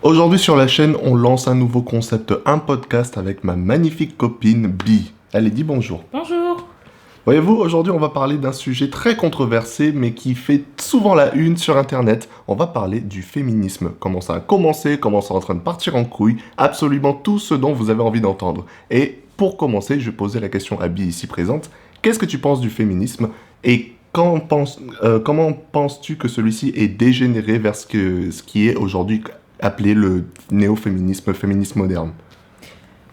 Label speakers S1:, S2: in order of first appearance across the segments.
S1: Aujourd'hui sur la chaîne, on lance un nouveau concept, un podcast avec ma magnifique copine Bi. Allez, dis bonjour.
S2: Bonjour.
S1: Voyez-vous, aujourd'hui on va parler d'un sujet très controversé mais qui fait souvent la une sur internet. On va parler du féminisme. Comment ça a commencé, comment ça est en train de partir en couille, absolument tout ce dont vous avez envie d'entendre. Et pour commencer, je vais poser la question à Bi ici présente. Qu'est-ce que tu penses du féminisme et comment penses-tu que celui-ci est dégénéré vers ce qui est aujourd'hui appelé le néo-féminisme, le féminisme moderne?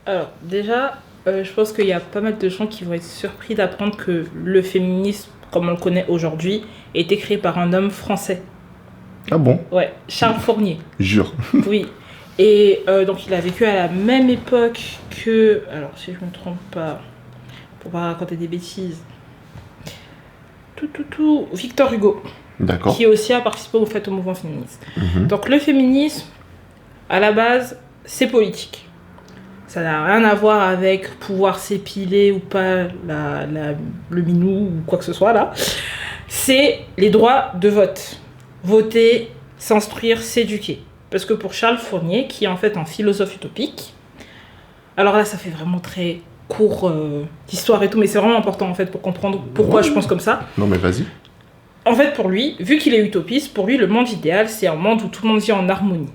S2: Alors, déjà, je pense qu'il y a pas mal de gens qui vont être surpris d'apprendre que le féminisme, comme on le connaît aujourd'hui, a été créé par un homme français.
S1: Ah bon?
S2: Ouais, Charles Fournier.
S1: Jure.
S2: Oui. Et donc, il a vécu à la même époque que... Alors, si je ne me trompe pas, pour pas raconter des bêtises... Victor Hugo.
S1: D'accord.
S2: Qui aussi a participé au mouvement féministe. Donc, le féminisme, à la base, c'est politique. Ça n'a rien à voir avec pouvoir s'épiler ou pas le minou ou quoi que ce soit là. C'est les droits de vote. Voter, s'instruire, s'éduquer. Parce que pour Charles Fournier, qui est en fait un philosophe utopique, alors là ça fait vraiment très court d'histoire et tout, mais c'est vraiment important en fait pour comprendre pourquoi je pense comme ça.
S1: Non mais vas-y.
S2: En fait pour lui, vu qu'il est utopiste, pour lui le monde idéal c'est un monde où tout le monde vit en harmonie.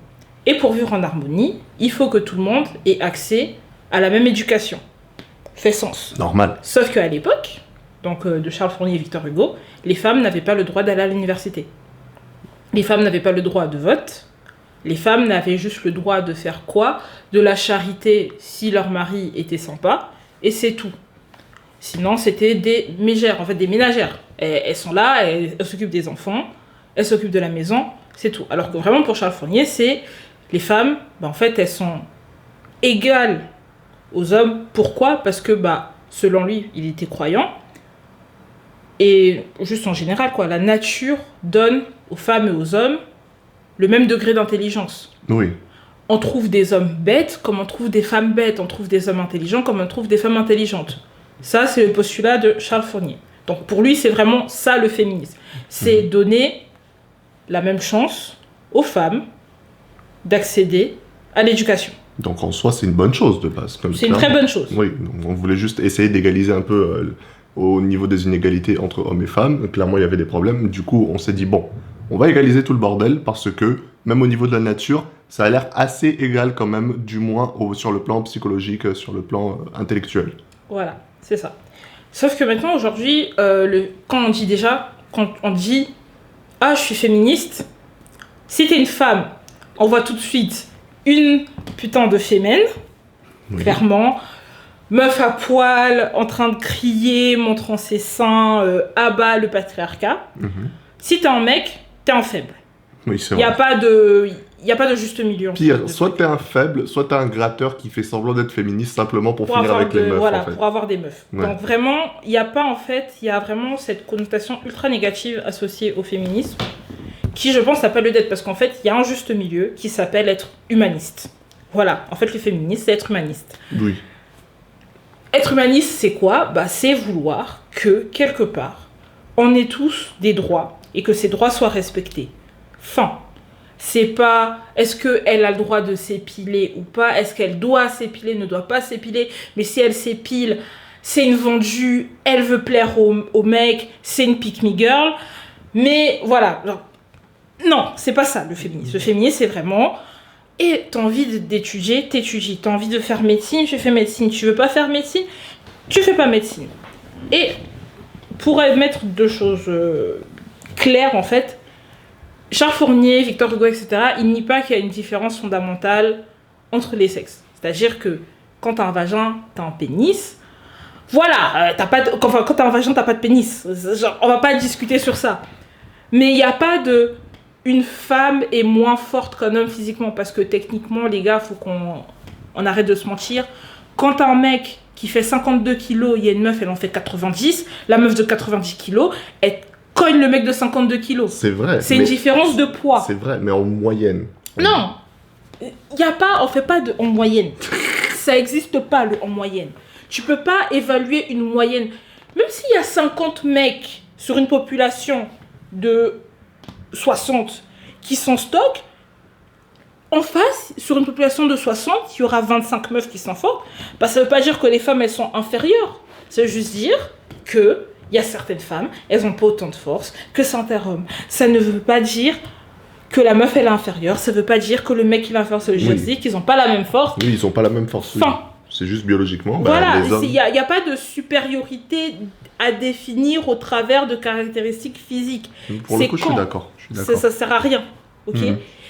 S2: Et pour vivre en harmonie, il faut que tout le monde ait accès à la même éducation. Fait sens.
S1: Normal.
S2: Sauf qu'à l'époque, donc de Charles Fournier et Victor Hugo, les femmes n'avaient pas le droit d'aller à l'université. Les femmes n'avaient pas le droit de vote. Les femmes n'avaient juste le droit de faire quoi? De la charité si leur mari était sympa. Et c'est tout. Sinon, c'était des mégères, en fait des ménagères. Elles sont là, elles s'occupent des enfants, elles s'occupent de la maison, c'est tout. Alors que vraiment pour Charles Fournier, c'est... Les femmes, en fait, elles sont égales aux hommes. Pourquoi? Parce que, selon lui, il était croyant. Et juste en général, la nature donne aux femmes et aux hommes le même degré d'intelligence.
S1: Oui.
S2: On trouve des hommes bêtes comme on trouve des femmes bêtes. On trouve des hommes intelligents comme on trouve des femmes intelligentes. Ça, c'est le postulat de Charles Fournier. Donc, pour lui, c'est vraiment ça, le féminisme. C'est donner la même chance aux femmes d'accéder à l'éducation.
S1: Donc en soi, c'est une bonne chose de base.
S2: C'est une très bonne chose.
S1: Oui, on voulait juste essayer d'égaliser un peu au niveau des inégalités entre hommes et femmes. Clairement, il y avait des problèmes. Du coup, on s'est dit, bon, on va égaliser tout le bordel parce que, même au niveau de la nature, ça a l'air assez égal quand même, du moins sur le plan psychologique, sur le plan intellectuel.
S2: Voilà, c'est ça. Sauf que maintenant, aujourd'hui, quand on dit « Ah, je suis féministe », si t'es une femme, on voit tout de suite une putain de fémène, clairement, meuf à poil, en train de crier, montrant ses seins, abat le patriarcat. Si t'es un mec, t'es un faible.
S1: Oui, c'est
S2: vrai. Il n'y a pas de juste milieu.
S1: Pire, soit t'es un faible, soit t'es un gratteur qui fait semblant d'être féministe simplement pour finir avec les meufs.
S2: Voilà,
S1: en fait.
S2: pour avoir des meufs. Ouais. Donc vraiment, il y a vraiment cette connotation ultra négative associée au féminisme, qui je pense n'a pas lieu d'être, parce qu'en fait, il y a un juste milieu qui s'appelle être humaniste. Voilà, en fait, le féminisme, c'est être humaniste.
S1: Oui.
S2: Être humaniste, c'est quoi? C'est vouloir que, quelque part, on ait tous des droits, et que ces droits soient respectés. Fin. C'est pas est-ce qu'elle a le droit de s'épiler ou pas, est-ce qu'elle doit s'épiler, ne doit pas s'épiler, mais si elle s'épile, c'est une vendue, elle veut plaire au mec, c'est une pick-me girl. Mais voilà, non, c'est pas ça le féminisme. Le féminisme, c'est vraiment, et t'as envie d'étudier, t'étudies. T'as envie de faire médecine, tu fais médecine. Tu veux pas faire médecine, tu fais pas médecine. Et pour mettre deux choses claires, en fait, Charles Fournier, Victor Hugo, etc., ils nient pas qu'il y a une différence fondamentale entre les sexes. C'est-à-dire que quand t'as un vagin, t'as un pénis. Voilà, quand t'as un vagin, t'as pas de pénis. Genre, on va pas discuter sur ça. Mais il n'y a pas de... Une femme est moins forte qu'un homme physiquement, parce que techniquement, les gars, faut qu'on arrête de se mentir. Quand t'as un mec qui fait 52 kilos, il y a une meuf, elle en fait 90, la meuf de 90 kilos, elle cogne le mec de 52 kilos.
S1: C'est vrai.
S2: C'est une différence de poids.
S1: C'est vrai, mais en moyenne.
S2: Non, on fait pas de en moyenne. Ça existe pas le en moyenne. Tu peux pas évaluer une moyenne. Même s'il y a 50 mecs sur une population de 60 qui sont stock, en face, sur une population de 60, il y aura 25 meufs qui s'en sortent. Bah, ça veut pas dire que les femmes, elles sont inférieures. Ça veut juste dire que il y a certaines femmes, elles n'ont pas autant de force que certains hommes. Ça ne veut pas dire que la meuf, elle est inférieure. Ça veut pas dire que le mec, il est inférieur. Ça veut juste dire qu'ils n'ont pas la même force.
S1: Oui, ils n'ont pas la même force.
S2: Enfin,
S1: c'est juste biologiquement.
S2: Voilà,
S1: les hommes...
S2: il n'y a pas de supériorité à définir au travers de caractéristiques physiques.
S1: Pour le coup, je suis d'accord.
S2: Ça sert à rien, ok.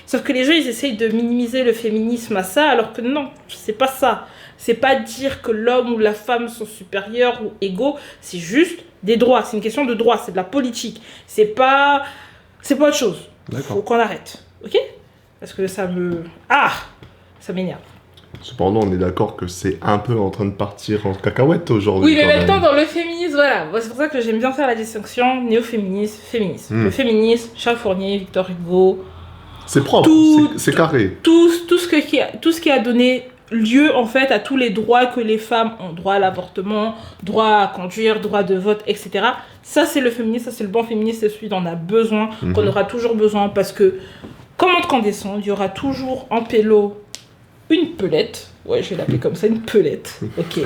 S2: Sauf que les gens, ils essayent de minimiser le féminisme à ça, alors que non, c'est pas ça. C'est pas dire que l'homme ou la femme sont supérieurs ou égaux, c'est juste des droits. C'est une question de droit, c'est de la politique. C'est pas autre chose. Faut qu'on arrête, ok. Parce que ça m'énerve.
S1: Cependant, on est d'accord que c'est un peu en train de partir en cacahuète aujourd'hui.
S2: Oui, mais maintenant, dans le féminisme, voilà. C'est pour ça que j'aime bien faire la distinction néo-féminisme, féminisme. Le féminisme, Charles Fournier, Victor Hugo.
S1: C'est propre, c'est carré.
S2: Tout ce qui a donné lieu, en fait, à tous les droits que les femmes ont. Droit à l'avortement, droit à conduire, droit de vote, etc. Ça, c'est le féminisme, ça, c'est le bon féminisme, c'est celui dont on a besoin, qu'on aura toujours besoin, parce que, comme en incandescent, il y aura toujours en pélo une pelette, ouais, je vais l'appeler comme ça, une pelette, ok.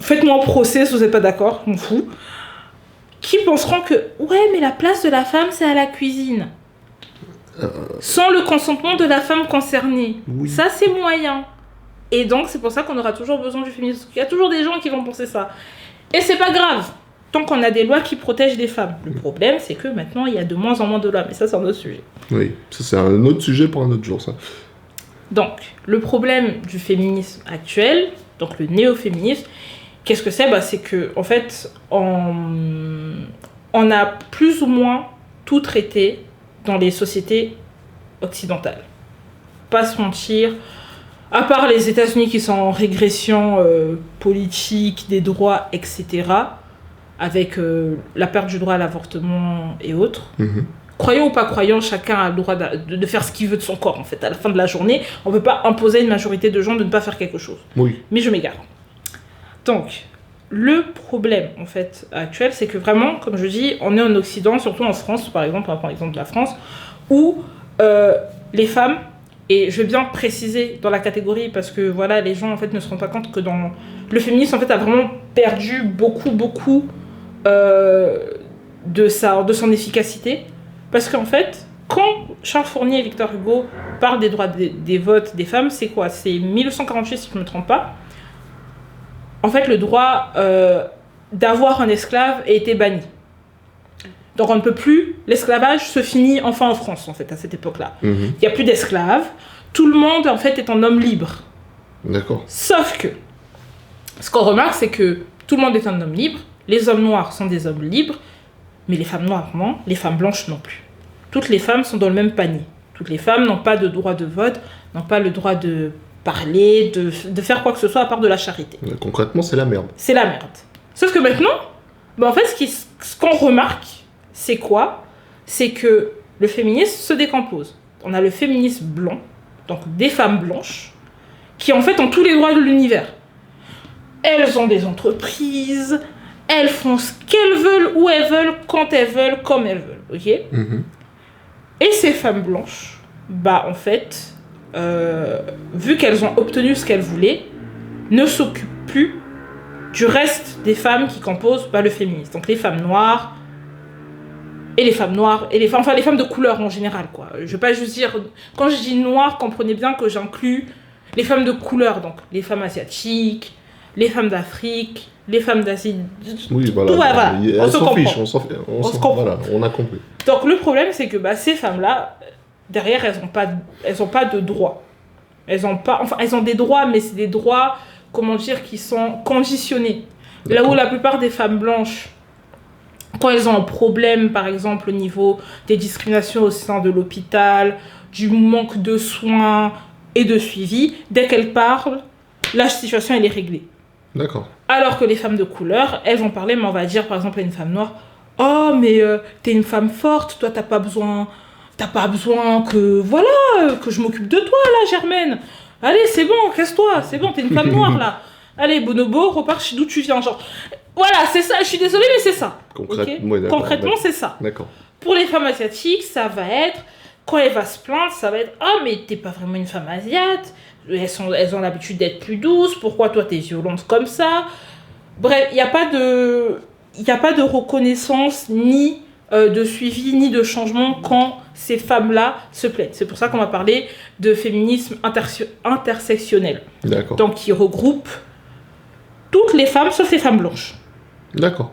S2: Faites-moi un procès si vous n'êtes pas d'accord, je m'en fous. Qui penseront que, ouais, mais la place de la femme, c'est à la cuisine. Sans le consentement de la femme concernée. Oui. Ça, c'est moyen. Et donc, c'est pour ça qu'on aura toujours besoin du féminisme. Il y a toujours des gens qui vont penser ça. Et c'est pas grave, tant qu'on a des lois qui protègent les femmes. Le problème, c'est que maintenant, il y a de moins en moins de lois. Mais ça, c'est un autre sujet.
S1: Oui, ça, c'est un autre sujet pour un autre jour, ça.
S2: Donc, le problème du féminisme actuel, donc le néo-féminisme, qu'est-ce que c'est ? C'est que, en fait, on a plus ou moins tout traité dans les sociétés occidentales. Pas se mentir, à part les États-Unis qui sont en régression politique, des droits, etc., avec la perte du droit à l'avortement et autres. Croyant ou pas croyant, chacun a le droit de faire ce qu'il veut de son corps, en fait. À la fin de la journée, on ne peut pas imposer à une majorité de gens de ne pas faire quelque chose.
S1: Oui.
S2: Mais je m'égare. Donc, le problème, en fait, actuel, c'est que vraiment, comme je dis, on est en Occident, surtout en France, par exemple, on va prendre l'exemple de la France, où les femmes, et je vais bien préciser dans la catégorie, parce que, voilà, les gens, en fait, ne se rendent pas compte que dans... Le féminisme, en fait, a vraiment perdu beaucoup de son efficacité. Parce qu'en fait, quand Charles Fournier et Victor Hugo parlent des droits des votes des femmes, c'est quoi ? C'est 1848, si je ne me trompe pas. En fait, le droit d'avoir un esclave a été banni. Donc, on ne peut plus... L'esclavage se finit enfin en France, en fait, à cette époque-là. Il n'y a plus d'esclaves. Tout le monde, en fait, est un homme libre.
S1: D'accord.
S2: Sauf que, ce qu'on remarque, c'est que tout le monde est un homme libre. Les hommes noirs sont des hommes libres. Mais les femmes noires, non. Les femmes blanches, non plus. Toutes les femmes sont dans le même panier. Toutes les femmes n'ont pas de droit de vote, n'ont pas le droit de parler, de faire quoi que ce soit à part de la charité.
S1: Concrètement, c'est la merde.
S2: C'est la merde. Sauf que maintenant, en fait, ce qu'on remarque, c'est quoi ? C'est que le féminisme se décompose. On a le féminisme blanc, donc des femmes blanches, qui en fait ont tous les droits de l'univers. Elles ont des entreprises... Elles font ce qu'elles veulent, où elles veulent, quand elles veulent, comme elles veulent, ok ? Et ces femmes blanches, en fait, vu qu'elles ont obtenu ce qu'elles voulaient, ne s'occupent plus du reste des femmes qui composent le féminisme. Donc les femmes noires, et les femmes de couleur en général, quoi. Je vais pas juste dire... Quand je dis noir, comprenez bien que j'inclus les femmes de couleur, donc les femmes asiatiques, les femmes d'Afrique... les femmes d'Asie...
S1: Oui, voilà.
S2: Voilà.
S1: On s'en fiche, on
S2: se comprend.
S1: Voilà, on a compris.
S2: Donc, le problème, c'est que ces femmes-là, derrière, elles ont pas de droits. Elles ont des droits, mais c'est des droits, qui sont conditionnés. Là où la plupart des femmes blanches, quand elles ont un problème, par exemple, au niveau des discriminations au sein de l'hôpital, du manque de soins et de suivi, dès qu'elles parlent, la situation, elle est réglée.
S1: D'accord.
S2: Alors que les femmes de couleur, elles vont parler, mais on va dire par exemple à une femme noire, oh mais t'es une femme forte, toi t'as pas besoin que que je m'occupe de toi là, Germaine. Allez, c'est bon, casse-toi, c'est bon, t'es une femme noire là. Allez, bonobo, repars d'où tu viens, genre. Voilà, c'est ça. Je suis désolée, mais c'est ça.
S1: Concrètement,
S2: c'est ça.
S1: D'accord.
S2: Pour les femmes asiatiques, ça va être quand elle va se plaindre, ça va être « Ah, mais t'es pas vraiment une femme asiate, elles ont l'habitude d'être plus douces, pourquoi toi t'es violente comme ça ?» Bref, il n'y a pas de reconnaissance, ni de suivi, ni de changement quand ces femmes-là se plaignent. C'est pour ça qu'on va parler de féminisme intersectionnel.
S1: D'accord.
S2: Donc, qui regroupe toutes les femmes, sauf les femmes blanches.
S1: D'accord.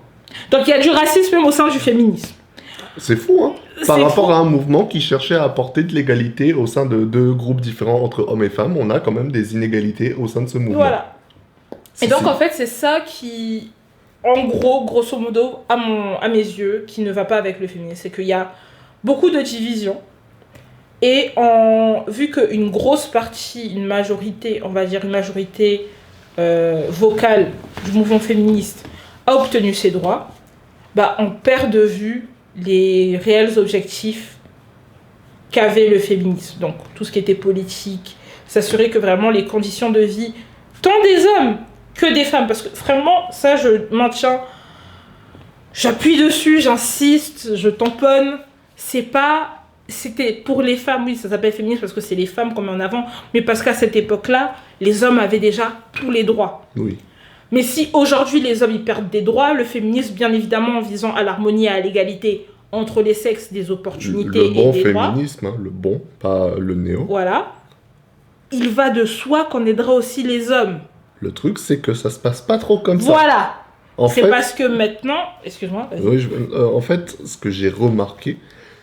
S2: Donc, il y a du racisme même au sein du féminisme.
S1: C'est fou, hein. Par rapport à un mouvement qui cherchait à apporter de l'égalité au sein de deux groupes différents entre hommes et femmes, on a quand même des inégalités au sein de ce mouvement.
S2: Voilà. Et donc, en fait, c'est ça qui, en gros, grosso modo, à mes yeux, qui ne va pas avec le féminisme. C'est qu'il y a beaucoup de divisions. Et vu qu'une grosse partie, une majorité, on va dire une majorité vocale du mouvement féministe a obtenu ses droits, bah, on perd de vue les réels objectifs qu'avait le féminisme. Donc, tout ce qui était politique, s'assurer que vraiment les conditions de vie, tant des hommes que des femmes, parce que vraiment, ça, je maintiens, j'appuie dessus, j'insiste, je tamponne, c'était pour les femmes, oui, ça s'appelle féminisme parce que c'est les femmes qu'on met en avant, mais parce qu'à cette époque-là, les hommes avaient déjà tous les droits.
S1: Oui.
S2: Mais si aujourd'hui les hommes ils perdent des droits, le féminisme, bien évidemment, en visant à l'harmonie et à l'égalité entre les sexes, des opportunités
S1: le bon
S2: et des droits.
S1: féminisme, hein, le bon, pas le néo.
S2: Voilà. Il va de soi qu'on aidera aussi les hommes.
S1: Le truc, c'est que ça se passe pas trop comme ça.
S2: Voilà. C'est
S1: fait,
S2: parce que maintenant... Excuse-moi.
S1: Oui, en fait, ce que j'ai remarqué,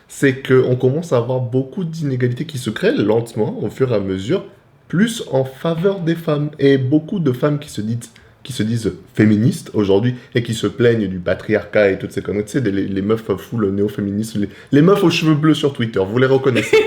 S1: c'est qu'on commence à avoir beaucoup d'inégalités qui se créent lentement, au fur et à mesure, plus en faveur des femmes. Et beaucoup de femmes qui se disent féministes aujourd'hui et qui se plaignent du patriarcat et toutes ces conneries. Tu sais, les meufs full néo-féministes, les meufs aux cheveux bleus sur Twitter, vous les reconnaissez.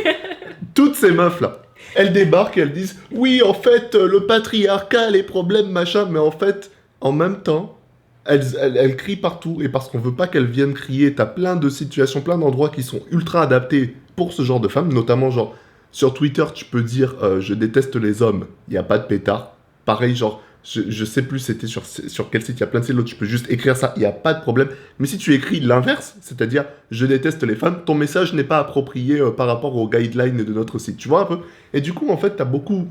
S1: Toutes ces meufs-là, elles débarquent et elles disent « Oui, en fait, le patriarcat, les problèmes, machin. » Mais en fait, en même temps, elles crient partout. Et parce qu'on veut pas qu'elles viennent crier, t'as plein de situations, plein d'endroits qui sont ultra adaptés pour ce genre de femmes. Notamment, genre, sur Twitter, tu peux dire Je déteste les hommes », il n'y a pas de pétard. Pareil, genre... Je sais plus c'était sur quel site, il y a plein de sites, l'autre tu peux juste écrire ça, il n'y a pas de problème. Mais si tu écris l'inverse, c'est-à-dire je déteste les femmes, ton message n'est pas approprié par rapport aux guidelines de notre site, tu vois un peu. Et du coup, en fait, tu as beaucoup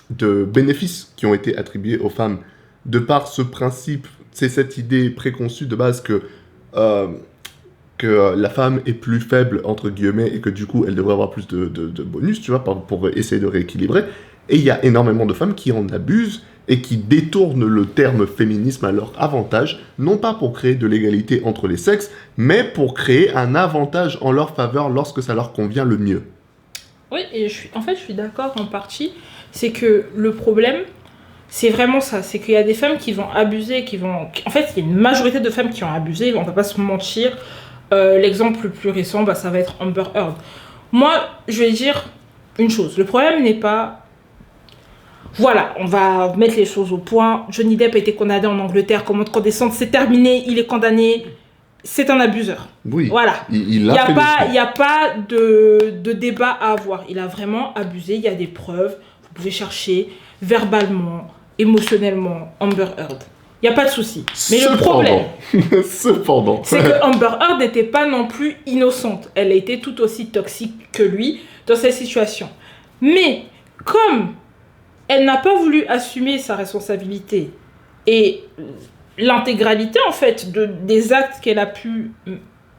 S1: de bénéfices qui ont été attribués aux femmes de par ce principe, c'est cette idée préconçue de base que la femme est plus faible, entre guillemets, et que du coup, elle devrait avoir plus de bonus, tu vois, pour essayer de rééquilibrer. Et il y a énormément de femmes qui en abusent et qui détournent le terme féminisme à leur avantage, non pas pour créer de l'égalité entre les sexes, mais pour créer un avantage en leur faveur lorsque ça leur convient le mieux.
S2: Oui, et je suis d'accord en partie. C'est que le problème, c'est vraiment ça. C'est qu'il y a des femmes qui vont abuser, En fait, il y a une majorité de femmes qui ont abusé, on ne va pas se mentir. L'exemple le plus récent, ça va être Amber Heard. Moi, je vais dire une chose. Le problème n'est pas... Voilà, on va mettre les choses au point. Johnny Depp a été condamné en Angleterre, comment de condescendre, c'est terminé, il est condamné. C'est un abuseur.
S1: Oui.
S2: Voilà.
S1: Il
S2: n'y a pas de débat à avoir. Il a vraiment abusé, il y a des preuves. Vous pouvez chercher verbalement, émotionnellement, Amber Heard. Il n'y a pas de souci. Mais le problème,
S1: Cependant,
S2: c'est que Amber Heard n'était pas non plus innocente. Elle a été tout aussi toxique que lui dans cette situation. Mais comme elle n'a pas voulu assumer sa responsabilité et l'intégralité en fait des actes qu'elle a pu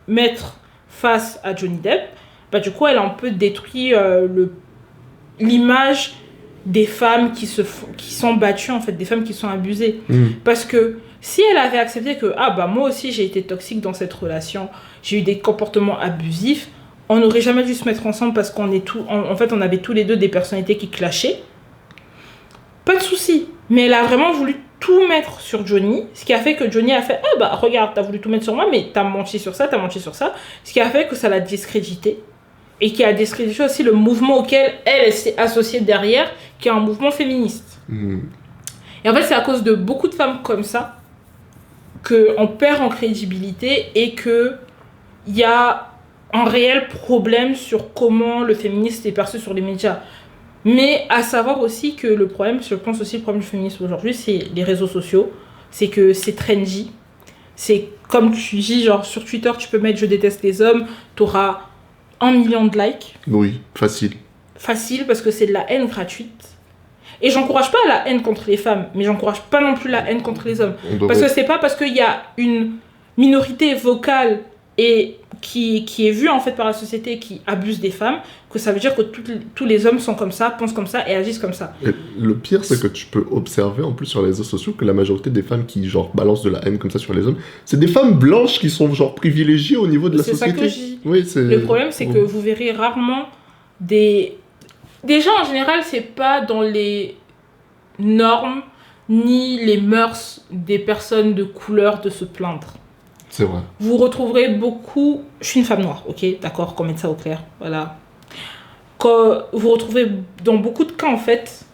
S2: mettre face à Johnny Depp, du coup elle a un peu détruit l'image des femmes qui sont battues, en fait, des femmes qui sont abusées. Parce que si elle avait accepté que moi aussi j'ai été toxique dans cette relation, j'ai eu des comportements abusifs, on n'aurait jamais dû se mettre ensemble parce qu'on on avait tous les deux des personnalités qui clashaient. Pas de souci. Mais elle a vraiment voulu tout mettre sur Johnny, ce qui a fait que Johnny a fait regarde, t'as voulu tout mettre sur moi, mais t'as menti sur ça, ce qui a fait que ça l'a discrédité. Et qui a discrédité aussi le mouvement auquel elle s'est associée derrière, qui est un mouvement féministe. Et en fait, c'est à cause de beaucoup de femmes comme ça qu'on perd en crédibilité et qu'il y a un réel problème sur comment le féminisme est perçu sur les médias. Mais à savoir aussi que le problème, je pense aussi le problème du féminisme aujourd'hui, c'est les réseaux sociaux. C'est que c'est trendy. C'est comme tu dis, genre sur Twitter, tu peux mettre « je déteste les hommes », t'auras 1 million de likes.
S1: Oui, facile.
S2: Facile, parce que c'est de la haine gratuite. Et j'encourage pas la haine contre les femmes, mais j'encourage pas non plus la haine contre les hommes. Parce que c'est pas parce qu'il y a une minorité vocale et qui est vue en fait par la société qui abuse des femmes que ça veut dire que tous les hommes sont comme ça, pensent comme ça et agissent comme ça.
S1: Et le pire, c'est que tu peux observer en plus sur les réseaux sociaux que la majorité des femmes qui genre balancent de la haine comme ça sur les hommes, c'est des femmes blanches qui sont genre privilégiées au niveau de la société.
S2: C'est ça que je dis.
S1: Oui,
S2: le problème, c'est que vous verrez rarement Déjà, en général, c'est pas dans les normes ni les mœurs des personnes de couleur de se plaindre.
S1: C'est vrai.
S2: Vous retrouverez beaucoup... Je suis une femme noire, ok, d'accord, qu'on mette ça au clair, voilà. Vous retrouvez dans beaucoup de cas, en fait,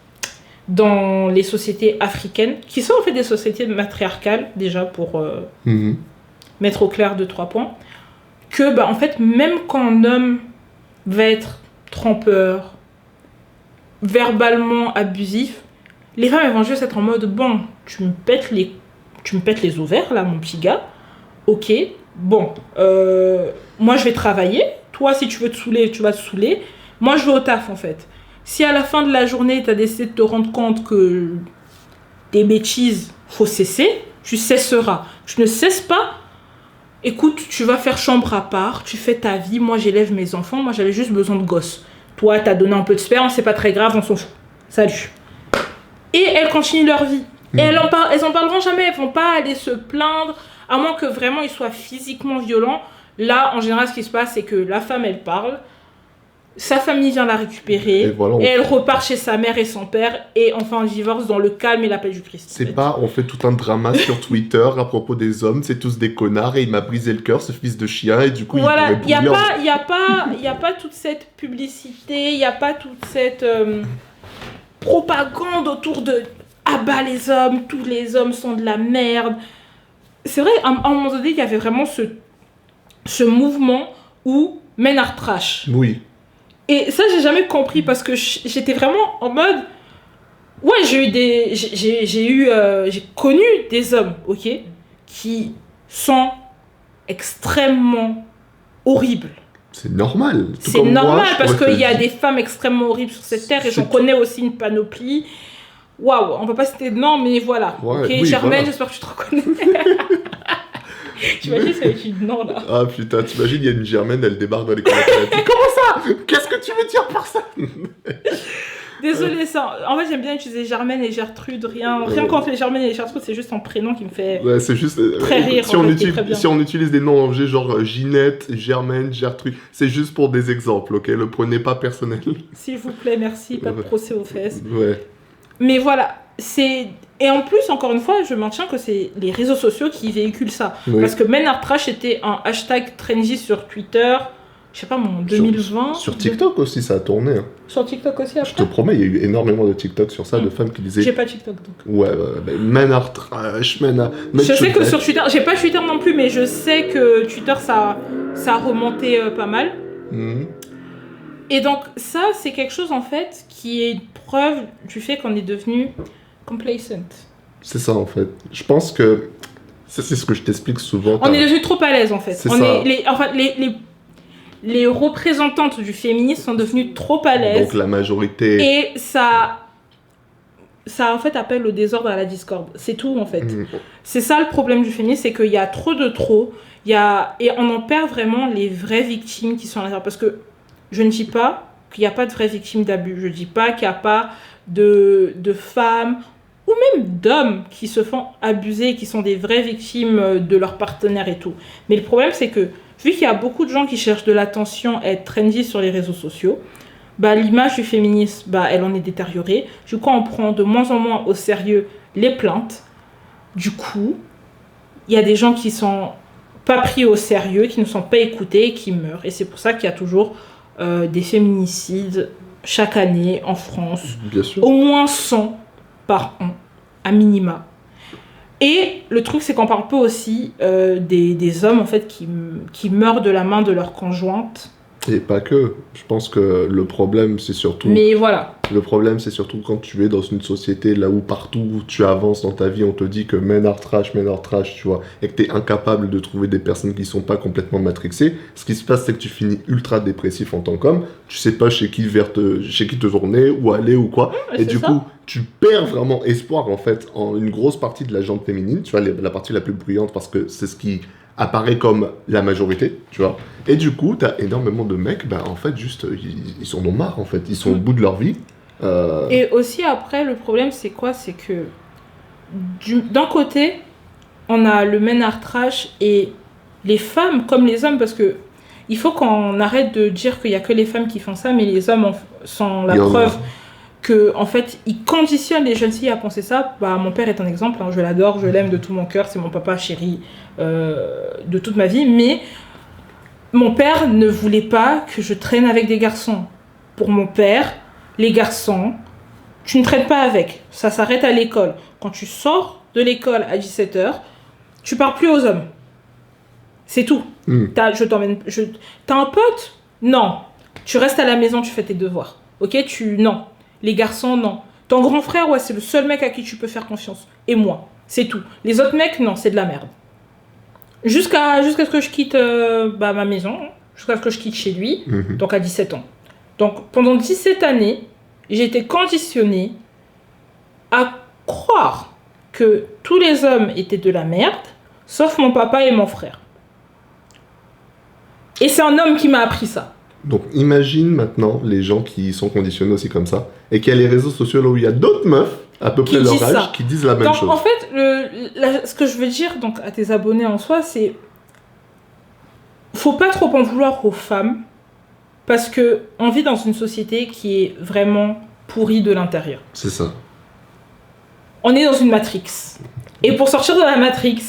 S2: dans les sociétés africaines, qui sont en fait des sociétés matriarcales, déjà, pour mettre au clair 2-3 points, que, bah, en fait, même quand un homme va être trompeur, verbalement abusif, les femmes elles vont juste être en mode bon, tu me pètes les ovaires là mon petit gars, ok, bon, moi je vais travailler, toi si tu veux te saouler tu vas te saouler, moi je vais au taf en fait. Si à la fin de la journée tu as décidé de te rendre compte que des bêtises faut cesser, tu cesseras. Tu ne cesses pas, écoute, tu vas faire chambre à part, tu fais ta vie, moi j'élève mes enfants, moi j'avais juste besoin de gosses. Toi, t'as donné un peu de sperme, c'est pas très grave, on s'en fout. Salut. Et elles continuent leur vie. Et elles en parleront jamais, elles vont pas aller se plaindre, à moins que vraiment ils soient physiquement violents. Là, en général, ce qui se passe, c'est que la femme, elle parle, sa famille vient la récupérer, et elle repart chez sa mère et son père, et enfin, elle divorce dans le calme et la paix du Christ.
S1: C'est pas, on fait tout un drama sur Twitter à propos des hommes, c'est tous des connards, et il m'a brisé le cœur, ce fils de chien, et du coup,
S2: voilà,
S1: il pourrait
S2: y a pas toute cette publicité, il y a pas toute cette propagande autour de « Ah bah les hommes, tous les hommes sont de la merde ». C'est vrai, à un moment donné, il y avait vraiment ce mouvement où men are trash.
S1: Oui.
S2: Et ça, j'ai jamais compris parce que j'étais vraiment en mode... Ouais, j'ai connu des hommes, ok, qui sont extrêmement horribles.
S1: C'est normal.
S2: C'est normal parce qu'il y a des femmes extrêmement horribles sur cette terre et j'en connais aussi une panoplie. Waouh, on va pas citer de nom, mais voilà.
S1: Ouais,
S2: ok,
S1: oui,
S2: Germaine,
S1: voilà.
S2: j'espère que tu te reconnais. T'imagines, ça avec une nom là.
S1: Ah putain, t'imagines, il y a une Germaine, elle débarque dans les commentaires. Elle dit, comment ça? Qu'est-ce que tu veux dire par ça?
S2: Désolée, ça. En fait, j'aime bien utiliser Germaine et Gertrude. Rien contre les Germaine et les Gertrude, c'est juste un prénom qui me fait
S1: c'est juste,
S2: très rire.
S1: Si on utilise des noms en G, genre Ginette, Germaine, Gertrude, c'est juste pour des exemples, ok? Le prenez pas personnel.
S2: S'il vous plaît, merci, pas de procès aux fesses.
S1: Ouais.
S2: Mais voilà, c'est... Et en plus, encore une fois, je maintiens que c'est les réseaux sociaux qui véhiculent ça.
S1: Oui.
S2: Parce que Men Are Trash était un hashtag trendy sur Twitter, je sais pas, en 2020.
S1: Sur TikTok aussi, ça a tourné. Hein.
S2: Sur TikTok aussi, après?
S1: Je te promets, il y a eu énormément de TikTok sur ça, de femmes qui disaient...
S2: J'ai pas TikTok, donc.
S1: Ouais, Men Are Trash,
S2: je sais que sur Twitter, j'ai pas Twitter non plus, mais je sais que Twitter, ça a remonté pas mal. Et donc, ça, c'est quelque chose, en fait, qui est preuve du fait qu'on est devenu complacent.
S1: C'est ça, en fait. Je pense que... Ça, c'est ce que je t'explique souvent.
S2: On est devenu trop à l'aise, en fait.
S1: C'est ça.
S2: Les représentantes du féminisme sont devenues trop à l'aise.
S1: Donc, la majorité...
S2: Et ça en fait, appelle au désordre, à la discorde. C'est tout, en fait. C'est ça, le problème du féminisme, c'est qu'il y a trop de trop. Et on en perd vraiment les vraies victimes qui sont à l'intérieur. Parce que je ne dis pas qu'il n'y a pas de vraies victimes d'abus. Je ne dis pas qu'il n'y a pas de femmes ou même d'hommes qui se font abuser, qui sont des vraies victimes de leurs partenaires et tout. Mais le problème, c'est que vu qu'il y a beaucoup de gens qui cherchent de l'attention à être trendy sur les réseaux sociaux, bah, l'image du féminisme, bah, elle en est détériorée. Du coup, on prend de moins en moins au sérieux les plaintes. Du coup, il y a des gens qui sont pas pris au sérieux, qui ne sont pas écoutés et qui meurent. Et c'est pour ça qu'il y a toujours des féminicides chaque année en France.
S1: Bien sûr.
S2: Au moins 100 par an, à minima. Et le truc, c'est qu'on parle peu aussi des hommes en fait, qui meurent de la main de leur conjointe.
S1: Et pas que. Je pense que le problème, c'est surtout...
S2: Mais voilà.
S1: Le problème, c'est surtout quand tu es dans une société là où partout où tu avances dans ta vie, on te dit que men are trash, tu vois, et que tu es incapable de trouver des personnes qui sont pas complètement matrixées. Ce qui se passe, c'est que tu finis ultra dépressif en tant qu'homme. Tu sais pas chez qui te tourner, où aller ou quoi. Et du coup, tu perds vraiment espoir en fait en une grosse partie de la gente féminine. Tu vois, la partie la plus bruyante parce que c'est ce qui apparaît comme la majorité, tu vois. Et du coup, t'as énormément de mecs, bah en fait, juste, ils en ont marre en fait. Ils sont au bout de leur vie.
S2: Et aussi après, le problème c'est quoi? C'est que d'un côté, on a le men are trash et les femmes comme les hommes, parce que il faut qu'on arrête de dire qu'il y a que les femmes qui font ça, mais les hommes sont la preuve que en fait ils conditionnent les jeunes filles à penser ça. Bah mon père est un exemple, hein, je l'adore, je l'aime de tout mon cœur, c'est mon papa chéri de toute ma vie, mais mon père ne voulait pas que je traîne avec des garçons. Pour mon père, les garçons, tu ne traînes pas avec. Ça s'arrête à l'école. Quand tu sors de l'école à 17h, tu parles plus aux hommes. C'est tout. T'as un pote? Non. Tu restes à la maison, tu fais tes devoirs. Ok? Non. Les garçons, non. Ton grand frère, ouais, c'est le seul mec à qui tu peux faire confiance. Et moi. C'est tout. Les autres mecs, non, c'est de la merde. Jusqu'à ce que je quitte ma maison, jusqu'à ce que je quitte chez lui, donc à 17 ans. Donc pendant 17 années, j'ai été conditionnée à croire que tous les hommes étaient de la merde, sauf mon papa et mon frère. Et c'est un homme qui m'a appris ça.
S1: Donc imagine maintenant les gens qui sont conditionnés aussi comme ça, et qu'il y a les réseaux sociaux là où il y a d'autres meufs, à peu près leur âge, qui disent la même chose.
S2: En fait, ce que je veux dire donc, à tes abonnés en soi, c'est... Faut pas trop en vouloir aux femmes, parce qu'on vit dans une société qui est vraiment pourrie de l'intérieur.
S1: C'est ça.
S2: On est dans une matrix. Et pour sortir de la matrix,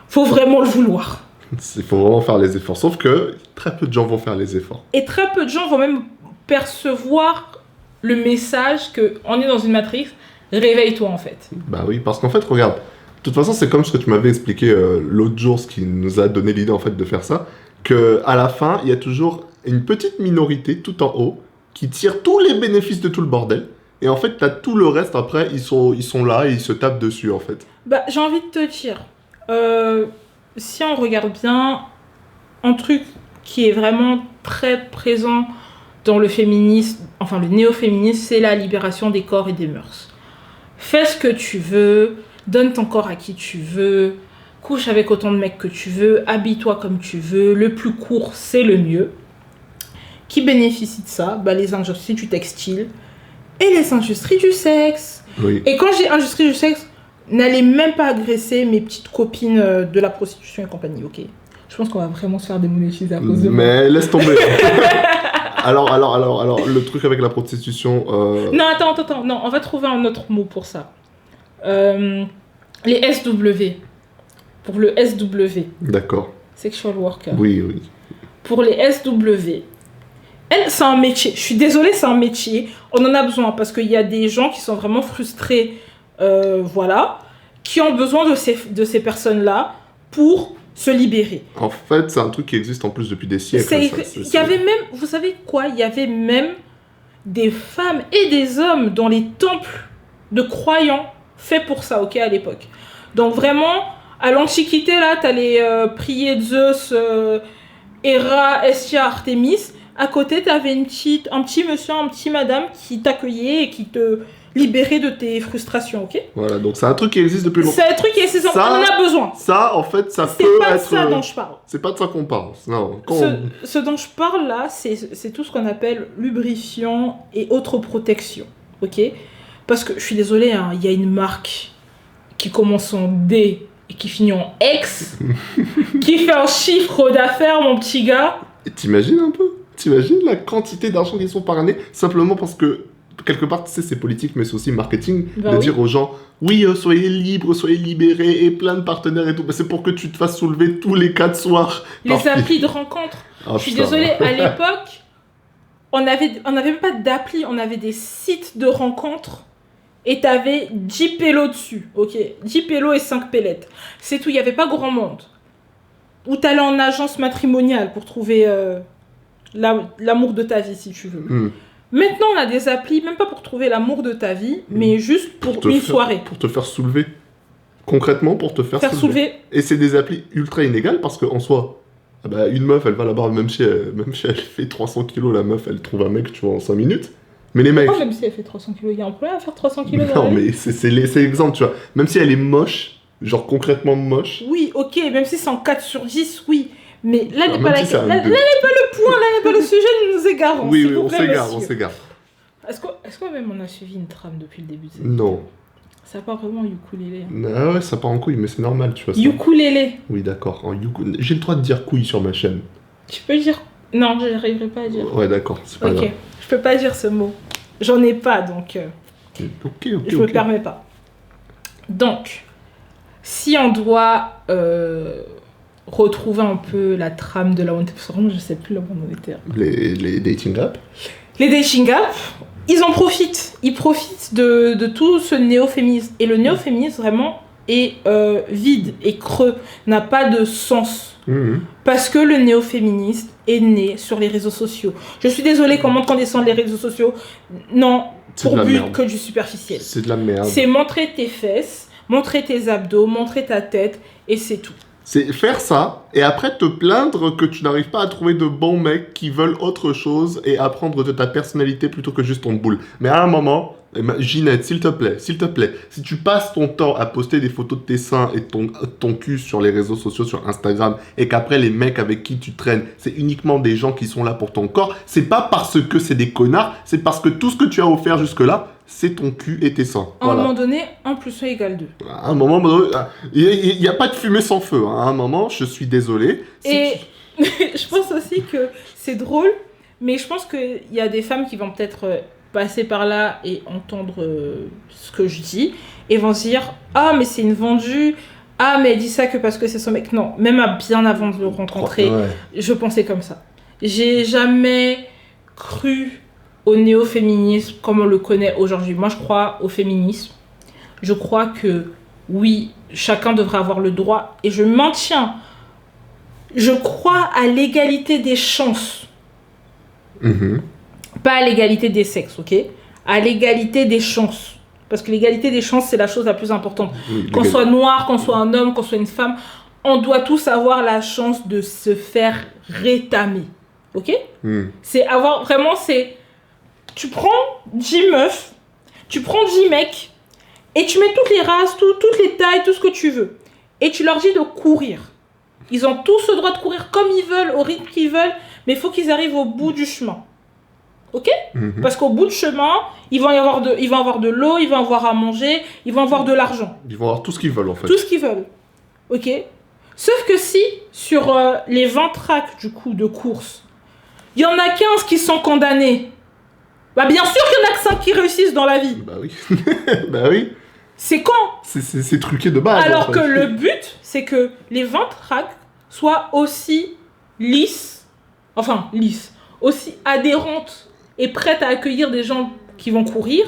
S2: faut vraiment le vouloir.
S1: Il faut vraiment faire les efforts. Sauf que très peu de gens vont faire les efforts.
S2: Et très peu de gens vont même percevoir le message qu'on est dans une matrix. Réveille-toi en fait.
S1: Bah oui, parce qu'en fait, regarde. De toute façon, c'est comme ce que tu m'avais expliqué l'autre jour, ce qui nous a donné l'idée en fait de faire ça. Qu'à la fin, il y a toujours une petite minorité tout en haut qui tire tous les bénéfices de tout le bordel. Et en fait, t'as tout le reste après, ils sont là et ils se tapent dessus en fait.
S2: Bah, j'ai envie de te dire, si on regarde bien, un truc qui est vraiment très présent dans le féminisme, enfin le néo-féminisme, c'est la libération des corps et des mœurs. Fais ce que tu veux, donne ton corps à qui tu veux, couche avec autant de mecs que tu veux, habille-toi comme tu veux, le plus court c'est le mieux. Qui bénéficie de ça? Bah, les industries du textile et les industries du sexe.
S1: Oui.
S2: Et quand j'ai industrie du sexe, n'allez même pas agresser mes petites copines de la prostitution et compagnie, ok? Je pense qu'on va vraiment se faire démonétiser à cause de moi.
S1: Mais laisse tomber. Alors, le truc avec la prostitution...
S2: Non, attends, non, on va trouver un autre mot pour ça. Les SW. Pour le SW.
S1: D'accord.
S2: Sexual worker.
S1: Oui.
S2: Pour les SW, c'est un métier. Je suis désolée, c'est un métier. On en a besoin parce qu'il y a des gens qui sont vraiment frustrés, qui ont besoin de ces personnes-là pour se libérer.
S1: En fait, c'est un truc qui existe en plus depuis des siècles.
S2: Il y avait même, vous savez quoi? Il y avait même des femmes et des hommes dans les temples de croyants faits pour ça, ok, à l'époque. Donc vraiment, à l'Antiquité, là, t'allais prier Zeus, Héra, Hestia, Artémis. À côté, t'avais un petit monsieur, un petit madame qui t'accueillait et qui te libérait de tes frustrations, ok?
S1: Voilà, donc c'est un truc qui existe depuis longtemps.
S2: C'est un truc qui existe, on en a besoin.
S1: Ça, en fait, ça peut être...
S2: C'est pas de ça dont je parle.
S1: C'est pas de ça qu'on parle. Non.
S2: Ce dont je parle là, c'est tout ce qu'on appelle lubrifiant et autres protections, ok? Parce que, je suis désolée, hein, y a une marque qui commence en D et qui finit en X, qui fait un chiffre d'affaires, mon petit gars.
S1: Et t'imagines un peu? T'imagines la quantité d'argent qu'ils sont par année? Simplement parce que, quelque part, tu sais, c'est politique, mais c'est aussi marketing, de dire aux gens, oui, soyez libres, soyez libérés, et plein de partenaires et tout. Mais c'est pour que tu te fasses soulever tous les 4 soirs.
S2: Les applis de rencontres. Je suis désolée, à l'époque, on avait même pas d'appli, on avait des sites de rencontres. Et t'avais 10 pélos dessus, ok? 10 pélos et 5 pélettes. C'est tout, il n'y avait pas grand monde. Ou t'allais en agence matrimoniale pour trouver l'amour de ta vie, si tu veux. Maintenant, on a des applis, même pas pour trouver l'amour de ta vie, mais juste pour une soirée.
S1: Pour te faire soulever. Concrètement, pour te faire soulever. Et c'est des applis ultra inégales parce qu'en soi, une meuf, elle va là-bas, même si elle fait 300 kilos, la meuf, elle trouve un mec, tu vois, en 5 minutes. Mais les mecs...
S2: Pourquoi même si elle fait 300 kilos, il y a un problème à faire 300 kilos dans
S1: Non, mais c'est l'exemple, tu vois. Même si elle est moche, genre concrètement moche...
S2: Oui, ok, même si c'est en 4 sur 10, oui. Mais là n'est pas,
S1: si
S2: là n'est pas le point, là n'est pas le sujet, nous nous égarons.
S1: Oui, on s'égare.
S2: Est-ce qu'on même on a suivi une trame depuis le début de cette
S1: Non.
S2: Ça part vraiment ukulélé.
S1: Ah ouais, ça part en couille, mais c'est normal, tu vois. Ça.
S2: Ukulélé.
S1: Oui, d'accord. J'ai le droit de dire couille sur ma chaîne.
S2: Tu peux dire... Non, je n'arriverai pas à dire.
S1: Ouais, d'accord, c'est pas grave.
S2: Ok, je peux pas dire ce mot. J'en ai pas, donc...
S1: Ok.
S2: Je me permets pas. Donc, si on doit retrouver un peu la trame de la One Parce que vraiment, je sais plus là où on était.
S1: Les dating apps.
S2: Les dating apps, ils en profitent. Ils profitent de tout ce néo-féminisme. Et le néo-féminisme, vraiment, est vide et creux. N'a pas de sens. Parce que le néo-féminisme est né sur les réseaux sociaux. Je suis désolée, comment on descend les réseaux sociaux? Non, pour but que du superficiel.
S1: C'est de la merde.
S2: C'est montrer tes fesses, montrer tes abdos, montrer ta tête, et c'est tout.
S1: C'est faire ça, et après te plaindre que tu n'arrives pas à trouver de bons mecs qui veulent autre chose et apprendre de ta personnalité plutôt que juste ton boule. Mais à un moment, Ginette, s'il te plaît, si tu passes ton temps à poster des photos de tes seins et ton cul sur les réseaux sociaux, sur Instagram, et qu'après les mecs avec qui tu traînes, c'est uniquement des gens qui sont là pour ton corps, c'est pas parce que c'est des connards, c'est parce que tout ce que tu as offert jusque-là, c'est ton cul et tes seins.
S2: À un moment donné, 1 + 1 = 2.
S1: À un moment donné, il n'y a pas de fumée sans feu. Hein. À un moment, je suis désolé.
S2: Et je pense aussi que c'est drôle, mais je pense qu'il y a des femmes qui vont peut-être passer par là et entendre ce que je dis, et vont se dire « Ah, mais c'est une vendue. Ah, mais elle dit ça que parce que c'est son mec. » Non, même bien avant de le rencontrer, je pensais comme ça. J'ai jamais cru au néo-féminisme comme on le connaît aujourd'hui. Moi, je crois au féminisme. Je crois que, oui, chacun devrait avoir le droit, et je maintiens, je crois à l'égalité des chances. Pas à l'égalité des sexes, ok? À l'égalité des chances. Parce que l'égalité des chances, c'est la chose la plus importante. Qu'on soit noir, qu'on soit un homme, qu'on soit une femme, on doit tous avoir la chance de se faire rétamer. Ok? C'est avoir, vraiment, c'est... Tu prends 10 meufs, tu prends 10 mecs, et tu mets toutes les races, toutes les tailles, tout ce que tu veux. Et tu leur dis de courir. Ils ont tous le droit de courir comme ils veulent, au rythme qu'ils veulent, mais il faut qu'ils arrivent au bout du chemin. Ok? Parce qu'au bout du chemin, ils vont avoir de l'eau, ils vont avoir à manger, ils vont avoir de l'argent.
S1: Ils vont avoir tout ce qu'ils veulent, en fait.
S2: Tout ce qu'ils veulent. Ok? Sauf que si, sur les 20 tracks, du coup, de course, il y en a 15 qui sont condamnés. Bah bien sûr qu'il y en a que 5 qui réussissent dans la vie.
S1: Bah oui. Bah oui.
S2: C'est quand?
S1: C'est truqué de base.
S2: Alors
S1: en fait.
S2: que le but, c'est que les 20 tracks soient aussi lisses, aussi adhérentes et prêtes à accueillir des gens qui vont courir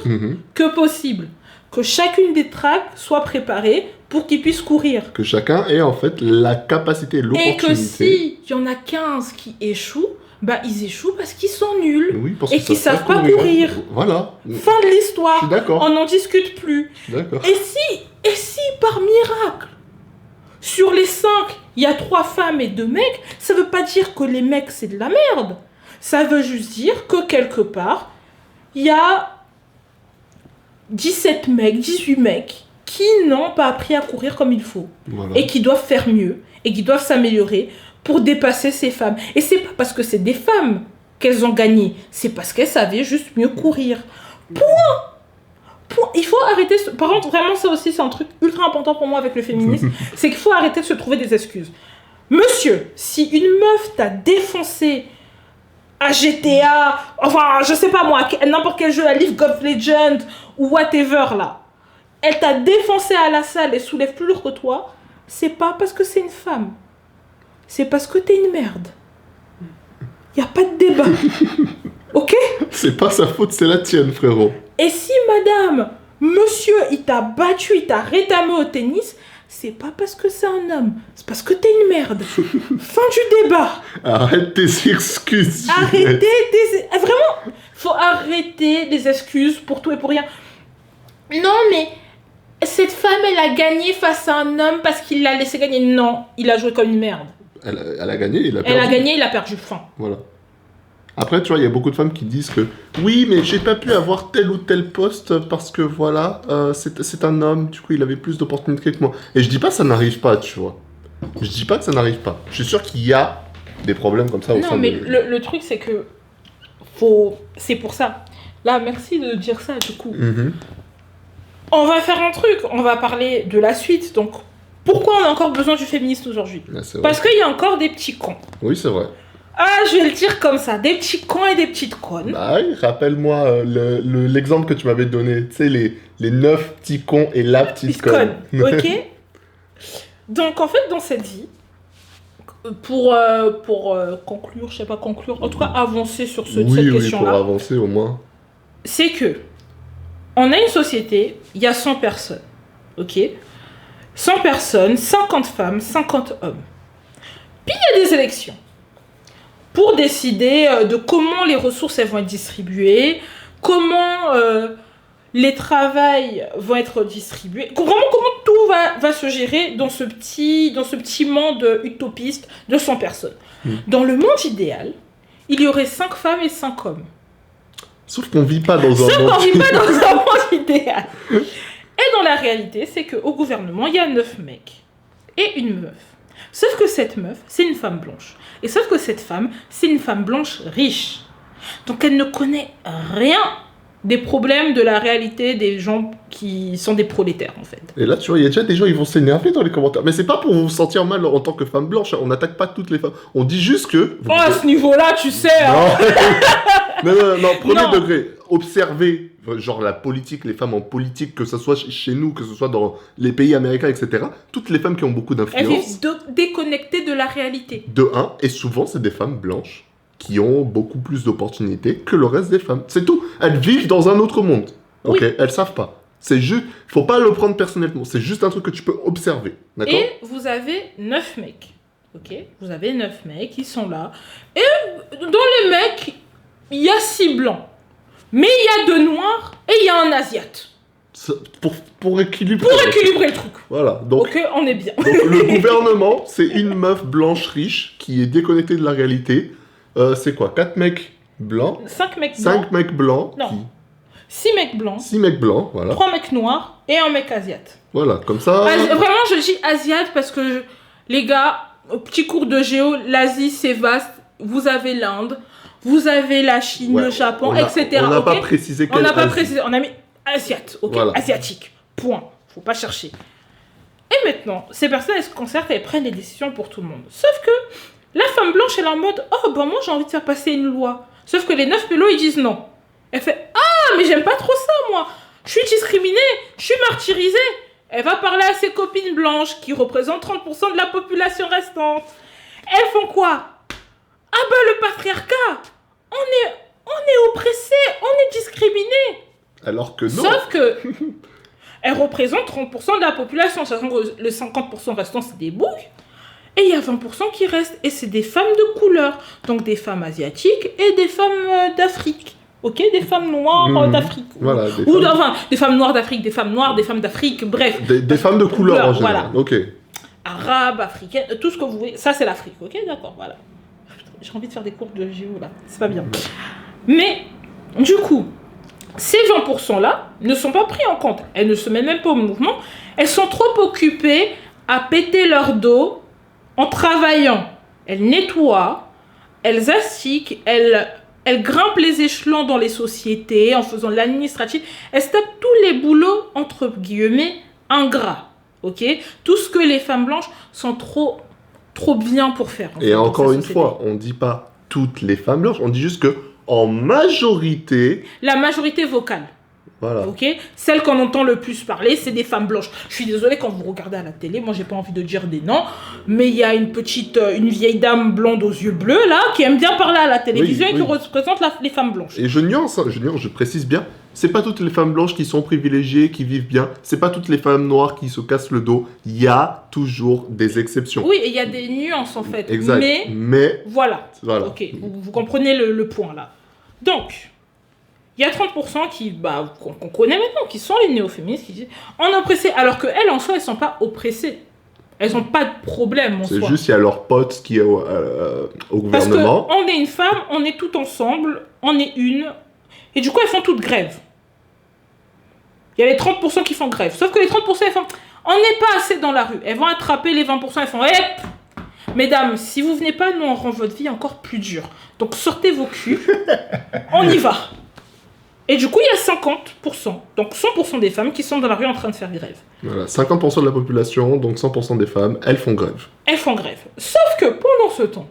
S2: que possible. Que chacune des tracks soit préparée pour qu'ils puissent courir.
S1: Que chacun ait en fait la capacité et l'opportunité.
S2: Et que si il y en a 15 qui échouent, bah ils échouent parce qu'ils sont nuls et qu'ils savent pas courir.
S1: Voilà.
S2: Fin de l'histoire.
S1: Je suis d'accord.
S2: On n'en discute plus.
S1: Je suis d'accord.
S2: Et si par miracle, sur les 5, il y a 3 femmes et 2 mecs, ça veut pas dire que les mecs c'est de la merde. Ça veut juste dire que quelque part, il y a 17 mecs, 18 mecs qui n'ont pas appris à courir comme il faut. Voilà. Et qui doivent faire mieux et qui doivent s'améliorer pour dépasser ces femmes. Et c'est pas parce que c'est des femmes qu'elles ont gagné, c'est parce qu'elles savaient juste mieux courir. Point. Il faut arrêter... Par contre, vraiment, ça aussi, c'est un truc ultra important pour moi avec le féminisme, c'est qu'il faut arrêter de se trouver des excuses. Monsieur, si une meuf t'a défoncé à GTA, enfin, je sais pas moi, n'importe quel jeu, à League of Legends, ou whatever, là, elle t'a défoncé à la salle et soulève plus lourd que toi, c'est pas parce que c'est une femme. C'est parce que t'es une merde. Y a pas de débat. Ok?
S1: C'est pas sa faute, c'est la tienne, frérot.
S2: Et si madame, monsieur, il t'a battu, il t'a rétamé au tennis, c'est pas parce que c'est un homme, c'est parce que t'es une merde. Fin du débat.
S1: Arrête tes excuses.
S2: Arrêtez vraiment, faut arrêter les excuses pour tout et pour rien. Non, mais cette femme, elle a gagné face à un homme parce qu'il l'a laissé gagner. Non, il a joué comme une merde.
S1: Elle a gagné, il a perdu.
S2: Elle a gagné, il a perdu. Fin.
S1: Voilà. Après, tu vois, il y a beaucoup de femmes qui disent que oui, mais j'ai pas pu avoir tel ou tel poste parce que voilà, c'est un homme, du coup, il avait plus d'opportunités que moi. Et je dis pas que ça n'arrive pas, tu vois. Je dis pas que ça n'arrive pas. Je suis sûr qu'il y a des problèmes comme ça au sein
S2: Non, mais
S1: de...
S2: le truc, c'est que c'est pour ça. Là, merci de dire ça, du coup.
S1: Mhm.
S2: On va faire un truc, on va parler de la suite. Donc, pourquoi on a encore besoin du féminisme aujourd'hui?
S1: Ouais, c'est vrai.
S2: Parce qu'il y a encore des petits cons.
S1: Oui, c'est vrai.
S2: Ah, je vais le dire comme ça, des petits cons et des petites connes.
S1: Bah oui, rappelle-moi l'exemple que tu m'avais donné. Tu sais, les 9 petits cons et la petite conne.
S2: Ok. Donc, en fait, dans cette vie, pour conclure, je sais pas conclure, en tout cas avancer sur cette
S1: Oui, pour
S2: question-là,
S1: avancer au moins.
S2: c'est que on a une société, il y a 100 personnes, ok? 100 personnes, 50 femmes, 50 hommes. Puis il y a des élections pour décider de comment les ressources elles vont être distribuées, comment les travails vont être distribués, comment tout va se gérer dans ce petit monde utopiste de 100 personnes. Dans le monde idéal, il y aurait 5 femmes et 5 hommes.
S1: Sauf qu'on vit pas dans un
S2: Sauf
S1: monde...
S2: qu'on vit pas dans un monde idéal. Et dans la réalité, c'est qu'au gouvernement, il y a 9 mecs et une meuf. Sauf que cette meuf, c'est une femme blanche. Et sauf que cette femme, c'est une femme blanche riche. Donc elle ne connaît rien des problèmes de la réalité des gens qui sont des prolétaires, en fait.
S1: Et là, tu vois, il y a déjà des gens, ils vont s'énerver dans les commentaires. Mais c'est pas pour vous sentir mal en tant que femme blanche. Hein. On n'attaque pas toutes les femmes. On dit juste que...
S2: Oh, à ce niveau-là, tu sais...
S1: Non, non, premier
S2: Non.
S1: degré. Observer, genre la politique, les femmes en politique, que ce soit chez nous, que ce soit dans les pays américains, etc. Toutes les femmes qui ont beaucoup
S2: Elles
S1: d'influence,
S2: vivent déconnectées de la réalité.
S1: de un, et souvent, c'est des femmes blanches qui ont beaucoup plus d'opportunités que le reste des femmes. C'est tout. Elles vivent dans un autre monde. Ok,
S2: Oui.
S1: Elles savent pas. C'est juste... Faut pas le prendre personnellement. C'est juste un truc que tu peux observer. D'accord?
S2: Et vous avez 9 mecs. Ok? Vous avez 9 mecs qui sont là. Et dans les mecs, il y a 6 blancs. Mais il y a 2 noirs et il y a un asiate.
S1: Pour équilibrer.
S2: Pour équilibrer le truc.
S1: Voilà. Donc,
S2: Ok, on est bien.
S1: donc, le gouvernement, c'est une meuf blanche riche qui est déconnectée de la réalité. C'est quoi? 4 mecs blancs,
S2: 5 mecs blancs.
S1: 5 mecs blancs,
S2: Non. 6 mecs blancs.
S1: 6 mecs blancs, voilà.
S2: 3 mecs noirs et un mec asiate.
S1: Voilà, comme ça.
S2: Vraiment, je dis asiate parce que, les gars, au petit cours de géo, l'Asie, c'est vaste. Vous avez l'Inde, vous avez la Chine,
S1: Ouais,
S2: le Japon,
S1: on a-
S2: etc.
S1: On n'a
S2: ok
S1: pas précisé
S2: On
S1: quelle
S2: n'a pas
S1: Asie.
S2: précisé, on a mis asiate, ok?
S1: Voilà.
S2: Asiatique, point. Faut pas chercher. Et maintenant, ces personnes, elles se concertent et elles prennent des décisions pour tout le monde. Sauf que la femme blanche, elle est en mode, oh, ben moi j'ai envie de faire passer une loi. Sauf que les 9 pélos, ils disent non. Elle fait, ah, mais j'aime pas trop ça, moi. Je suis discriminée, je suis martyrisée. Elle va parler à ses copines blanches qui représentent 30% de la population restante. Elles font quoi? Ah ben le patriarcat, on est oppressé, on est discriminé.
S1: Alors que non.
S2: Sauf que elle représente 30% de la population, sachant que le 50% restant c'est des boucs. Et il y a 20% qui restent, et c'est des femmes de couleur, donc des femmes asiatiques et des femmes d'Afrique. Ok, des femmes noires d'Afrique.
S1: Voilà,
S2: Des femmes noires d'Afrique, des femmes noires, des femmes d'Afrique, bref.
S1: Des femmes de couleur en général.
S2: Voilà.
S1: Ok.
S2: Arabes, africaines, tout ce que vous voulez. Ça, c'est l'Afrique, ok, d'accord, voilà. J'ai envie de faire des cours de géo, là. C'est pas bien. Mais, du coup, ces 20%-là ne sont pas pris en compte. Elles ne se mettent même pas au mouvement. Elles sont trop occupées à péter leur dos en travaillant. Elles nettoient, elles astiquent, elles grimpent les échelons dans les sociétés en faisant l'administratif. Elles se tapent tous les boulots, entre guillemets, ingrats. Ok? Tout ce que les femmes blanches sont trop bien pour faire. En
S1: Et
S2: fait, dans
S1: encore
S2: cette
S1: une
S2: société.
S1: fois, on dit pas toutes les femmes blanches, on dit juste que en majorité,
S2: La majorité vocale.
S1: voilà.
S2: Ok, celles qu'on entend le plus parler, c'est des femmes blanches. Je suis désolée, quand vous regardez à la télé, moi j'ai pas envie de dire des noms, mais il y a une vieille dame blonde aux yeux bleus là, qui aime bien parler à la télévision
S1: Oui,
S2: et qui
S1: oui.
S2: représente les femmes blanches.
S1: Et je nuance, je précise bien, C'est pas toutes les femmes blanches qui sont privilégiées, qui vivent bien. C'est pas toutes les femmes noires qui se cassent le dos. Il y a toujours des exceptions.
S2: Oui, et il y a des nuances en fait.
S1: Exact. Mais
S2: voilà.
S1: voilà.
S2: Ok, vous comprenez le point là. Donc, il y a 30% qu'on connaît maintenant, qui sont les néo-féministes, qui disent on est oppressé, alors qu'elles en soi, elles sont pas oppressées. Elles n'ont pas de problème en soi.
S1: C'est juste, il y a leurs potes qui est au
S2: Parce
S1: gouvernement.
S2: qu'on est une femme, on est toutes ensemble, on est une. Et du coup, elles font toutes grève. Il y a les 30% qui font grève. Sauf que les 30%, elles font on n'est pas assez dans la rue. Elles vont attraper les 20%, elles font mesdames, si vous venez pas, nous on rend votre vie encore plus dure. Donc sortez vos culs, on y va. Et du coup, il y a 50%, donc 100% des femmes qui sont dans la rue en train de faire grève.
S1: Voilà, 50% de la population, donc 100% des femmes, elles font grève.
S2: Elles font grève. Sauf que pendant ce temps,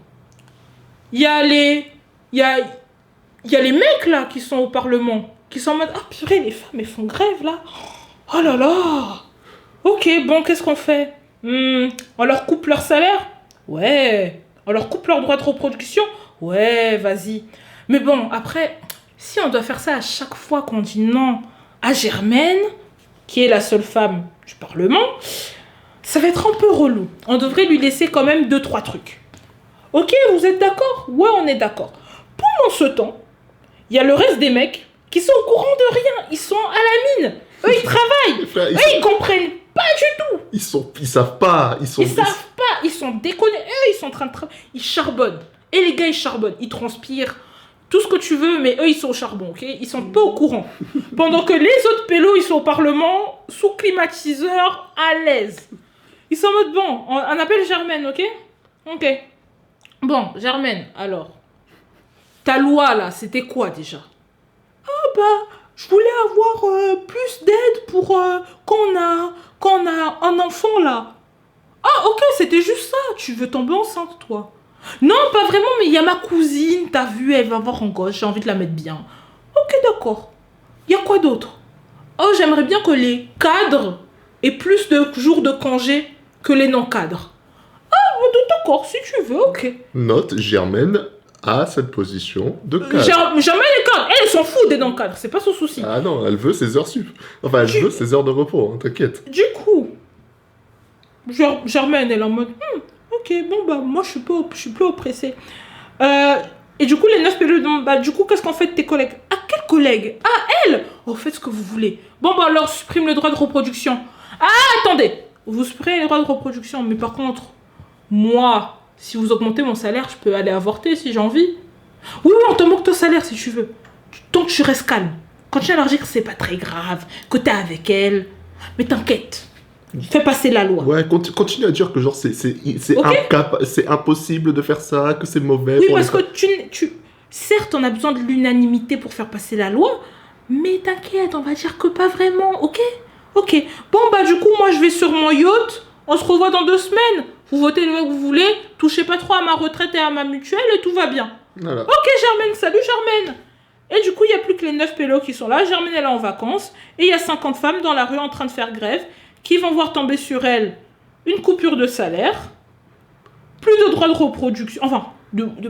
S2: il y a les mecs là qui sont au Parlement, qui sont en mode ah purée, les femmes elles font grève là. Oh là là. Ok, bon, qu'est-ce qu'on fait? On leur coupe leur salaire? Ouais. On leur coupe leur droit de reproduction? Ouais, vas-y. Mais bon, après, si on doit faire ça à chaque fois qu'on dit non à Germaine, qui est la seule femme du Parlement, ça va être un peu relou. On devrait lui laisser quand même 2-3 trucs. Ok, vous êtes d'accord? Ouais, on est d'accord. Pendant ce temps, il y a le reste des mecs qui sont au courant de rien. Ils sont à la mine. Eux, ils travaillent.
S1: Frère,
S2: Ils comprennent pas du tout.
S1: ils savent pas. Ils
S2: Savent pas. Ils sont déconnés. Eux, ils sont en train de travailler. Ils charbonnent. Et les gars, ils charbonnent. Ils transpirent. Tout ce que tu veux, mais eux, ils sont au charbon, ok? Ils sont pas au courant. Pendant que les autres pélos, ils sont au Parlement, sous climatiseur, à l'aise. Ils sont en mode, bon, on appelle Germaine, ok? Ok. Bon, Germaine, alors, ta loi, là, c'était quoi, déjà? Ah, bah, je voulais avoir plus d'aide pour quand on a un enfant, là. Ah, ok, c'était juste ça. Tu veux tomber enceinte, toi? Non, pas vraiment, mais il y a ma cousine, t'as vu, elle va avoir un gosse, j'ai envie de la mettre bien. Ok, d'accord. Il y a quoi d'autre? Oh, j'aimerais bien que les cadres aient plus de jours de congé que les non-cadres. Ah, d'accord, si tu veux, ok.
S1: Note, Germaine a cette position de cadre.
S2: Jamais les cadres, elle s'en fout des non-cadres, c'est pas son souci.
S1: Ah non, elle veut ses heures sup. Enfin, elle veut ses heures de repos, hein, t'inquiète.
S2: Du coup, Germaine, elle est en mode, ok, bon, bah, moi, je suis plus oppressée. Et du coup, les 9 périodes, bah, du coup, qu'est-ce qu'on fait de tes collègues? Ah, quels collègues? Ah, elle! Oh, faites ce que vous voulez. Bon, bah, alors, supprime le droit de reproduction. Ah, attendez! Vous supprimez le droit de reproduction, mais par contre, moi, si vous augmentez mon salaire, je peux aller avorter si j'ai envie. Oui, on te manque ton salaire si tu veux. Tant que tu restes calme. Quand tu es allergique, c'est pas très grave. Que t'es avec elle. Mais t'inquiète. Fais passer la loi.
S1: Ouais, continue à dire que genre c'est c'est impossible de faire ça, que c'est mauvais.
S2: Oui,
S1: pour
S2: parce
S1: les
S2: que certes, on a besoin de l'unanimité pour faire passer la loi, mais t'inquiète, on va dire que pas vraiment, ok? Ok. Bon, bah du coup, moi, je vais sur mon yacht. On se revoit dans 2 semaines. Vous votez le que vous voulez. Touchez pas trop à ma retraite et à ma mutuelle et tout va bien.
S1: Voilà.
S2: Ok, Germaine, salut Germaine. Et du coup, il n'y a plus que les 9 pélos qui sont là. Germaine, elle est en vacances. Et il y a 50 femmes dans la rue en train de faire grève qui vont voir tomber sur elle une coupure de salaire, plus de droits de reproduction, enfin,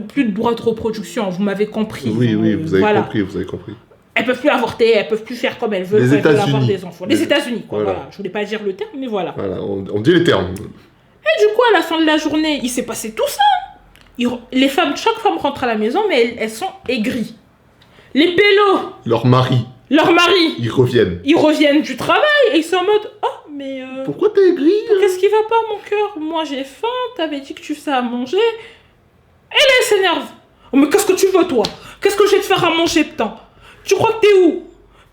S2: plus de droits de reproduction, vous m'avez compris.
S1: Oui, oui, vous avez
S2: voilà.
S1: compris, vous avez compris.
S2: Elles peuvent plus avorter, elles peuvent plus faire comme elles veulent,
S1: Les
S2: elles veulent avoir
S1: États-Unis.
S2: des enfants. Les États-Unis, quoi,
S1: Voilà.
S2: voilà. Je voulais pas dire le terme, mais voilà.
S1: Voilà, on dit les termes.
S2: Et du coup, à la fin de la journée, il s'est passé tout ça. Les femmes, chaque femme rentre à la maison, mais elles sont aigries. Les pélos,
S1: Leur mari,
S2: leurs maris,
S1: ils reviennent.
S2: ils reviennent du travail et ils sont en mode « Oh, mais
S1: Pourquoi t'es aigri?
S2: qu'est-ce qui va pas, mon cœur? Moi, j'ai faim, t'avais dit que tu faisais à manger. » Et là, elle s'énerve. « Oh, mais qu'est-ce que tu veux, toi? Qu'est-ce que je vais te faire à manger, putain? Tu crois que t'es où?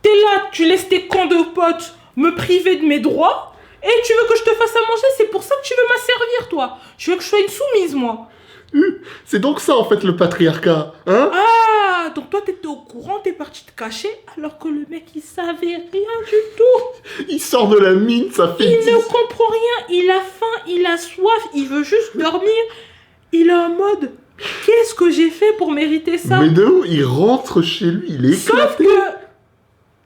S2: T'es là, tu laisses tes camps de potes me priver de mes droits et tu veux que je te fasse à manger? C'est pour ça que tu veux m'asservir, toi. Tu veux que je sois une soumise, moi.
S1: C'est donc ça en fait le patriarcat, hein?
S2: Ah, donc toi t'étais au courant, t'es parti te cacher alors que le mec il savait rien du tout.
S1: Il sort de la mine, ça fait
S2: Il
S1: 10
S2: ne comprend rien, il a faim, il a soif, il veut juste dormir. Il est en mode, qu'est-ce que j'ai fait pour mériter ça?
S1: Mais de où il rentre chez lui, il est
S2: Sauf
S1: éclaté.
S2: que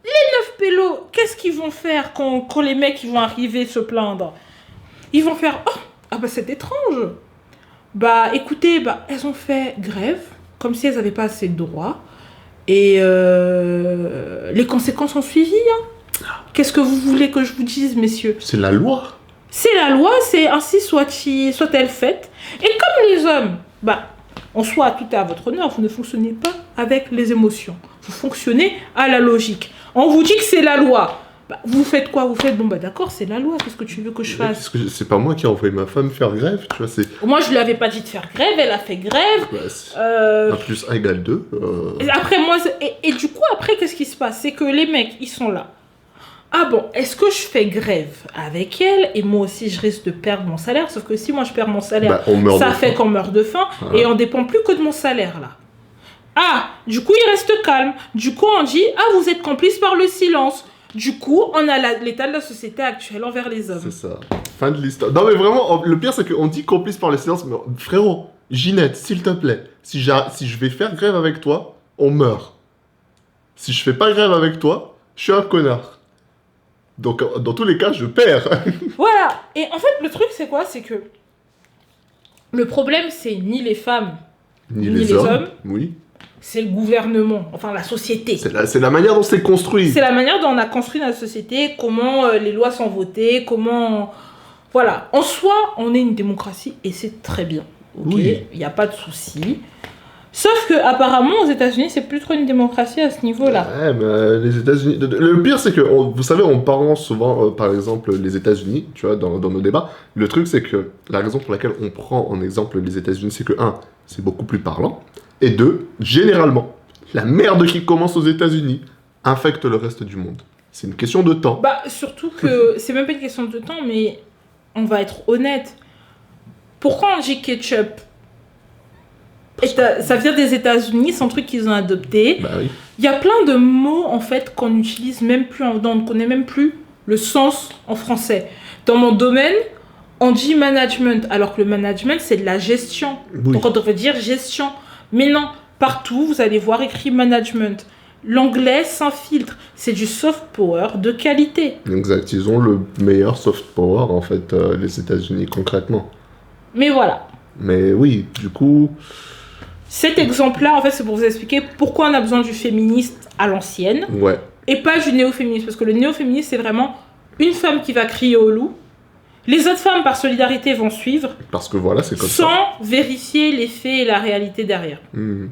S2: les 9 pélos, qu'est-ce qu'ils vont faire quand les mecs ils vont arriver se plaindre? Ils vont faire, oh, ah bah c'est étrange. Bah écoutez, bah elles ont fait grève, comme si elles n'avaient pas assez de droits. Et les conséquences ont suivi. Hein. Qu'est-ce que vous voulez que je vous dise, messieurs?
S1: C'est la loi.
S2: C'est la loi, c'est ainsi soit-elle faite. Et comme les hommes, en soi, tout est à votre honneur, vous ne fonctionnez pas avec les émotions. Vous fonctionnez à la logique. On vous dit que c'est la loi. Vous faites quoi? Vous faites, d'accord, c'est la loi, qu'est-ce que tu veux que je fasse?
S1: C'est pas moi qui ai envoyé ma femme faire grève, tu vois, c'est...
S2: Moi, je lui avais pas dit de faire grève, elle a fait grève.
S1: 1 + 1 = 2.
S2: Et après, et du coup, après, qu'est-ce qui se passe? C'est que les mecs, ils sont là. Ah bon, est-ce que je fais grève avec elle et moi aussi je risque de perdre mon salaire? Sauf que si moi je perds mon salaire, ça fait qu'on meurt de faim et on dépend plus que de mon salaire là. Ah, du coup il reste calme. Du coup on dit, vous êtes complice par le silence. Du coup on a l'état de la société actuelle envers les hommes.
S1: C'est ça, fin de l'histoire. Non mais vraiment, le pire c'est qu'on dit complice par le silence, mais frérot, Ginette, s'il te plaît, si je vais faire grève avec toi, on meurt. Si je fais pas grève avec toi, je suis un connard. Donc, dans tous les cas, je perds.
S2: Voilà. Et en fait, le truc, c'est quoi? C'est que le problème, c'est ni les femmes,
S1: ni les hommes. Oui.
S2: C'est le gouvernement, enfin la société.
S1: C'est la manière dont c'est construit.
S2: C'est la manière dont on a construit notre société, comment les lois sont votées, comment... Voilà. En soi, on est une démocratie et c'est très bien. Ok. Oui. Il n'y a pas de souci. Sauf que apparemment aux États-Unis, c'est plus trop une démocratie à ce niveau-là.
S1: Ouais, mais les États-Unis. Le pire, c'est que vous savez, on parle souvent, par exemple, les États-Unis, tu vois, dans nos débats. Le truc, c'est que la raison pour laquelle on prend en exemple les États-Unis, c'est que 1, c'est beaucoup plus parlant, et 2, généralement, la merde qui commence aux États-Unis infecte le reste du monde. C'est une question de temps.
S2: Surtout que c'est même pas une question de temps, mais on va être honnête. Pourquoi on dit ketchup? Ça vient des États-Unis, c'est un truc qu'ils ont adopté.
S1: Oui.
S2: Il y a plein de mots en fait qu'on n'utilise même plus, on ne connaît même plus le sens en français. Dans mon domaine, on dit management, alors que le management c'est de la gestion. Oui. Donc on devrait dire gestion. Mais non, partout vous allez voir écrit management. L'anglais sans filtre, c'est du soft power de qualité.
S1: Exact, ils ont le meilleur soft power en fait, les États-Unis concrètement.
S2: Mais voilà.
S1: Mais oui, du coup...
S2: Cet exemple-là, en fait, c'est pour vous expliquer pourquoi on a besoin du féministe à l'ancienne.
S1: Ouais.
S2: Et pas du néo-féministe. Parce que le néo-féministe, c'est vraiment une femme qui va crier au loup. Les autres femmes, par solidarité, vont suivre.
S1: Parce que voilà, c'est comme ça.
S2: Sans vérifier les faits et la réalité derrière. Mmh.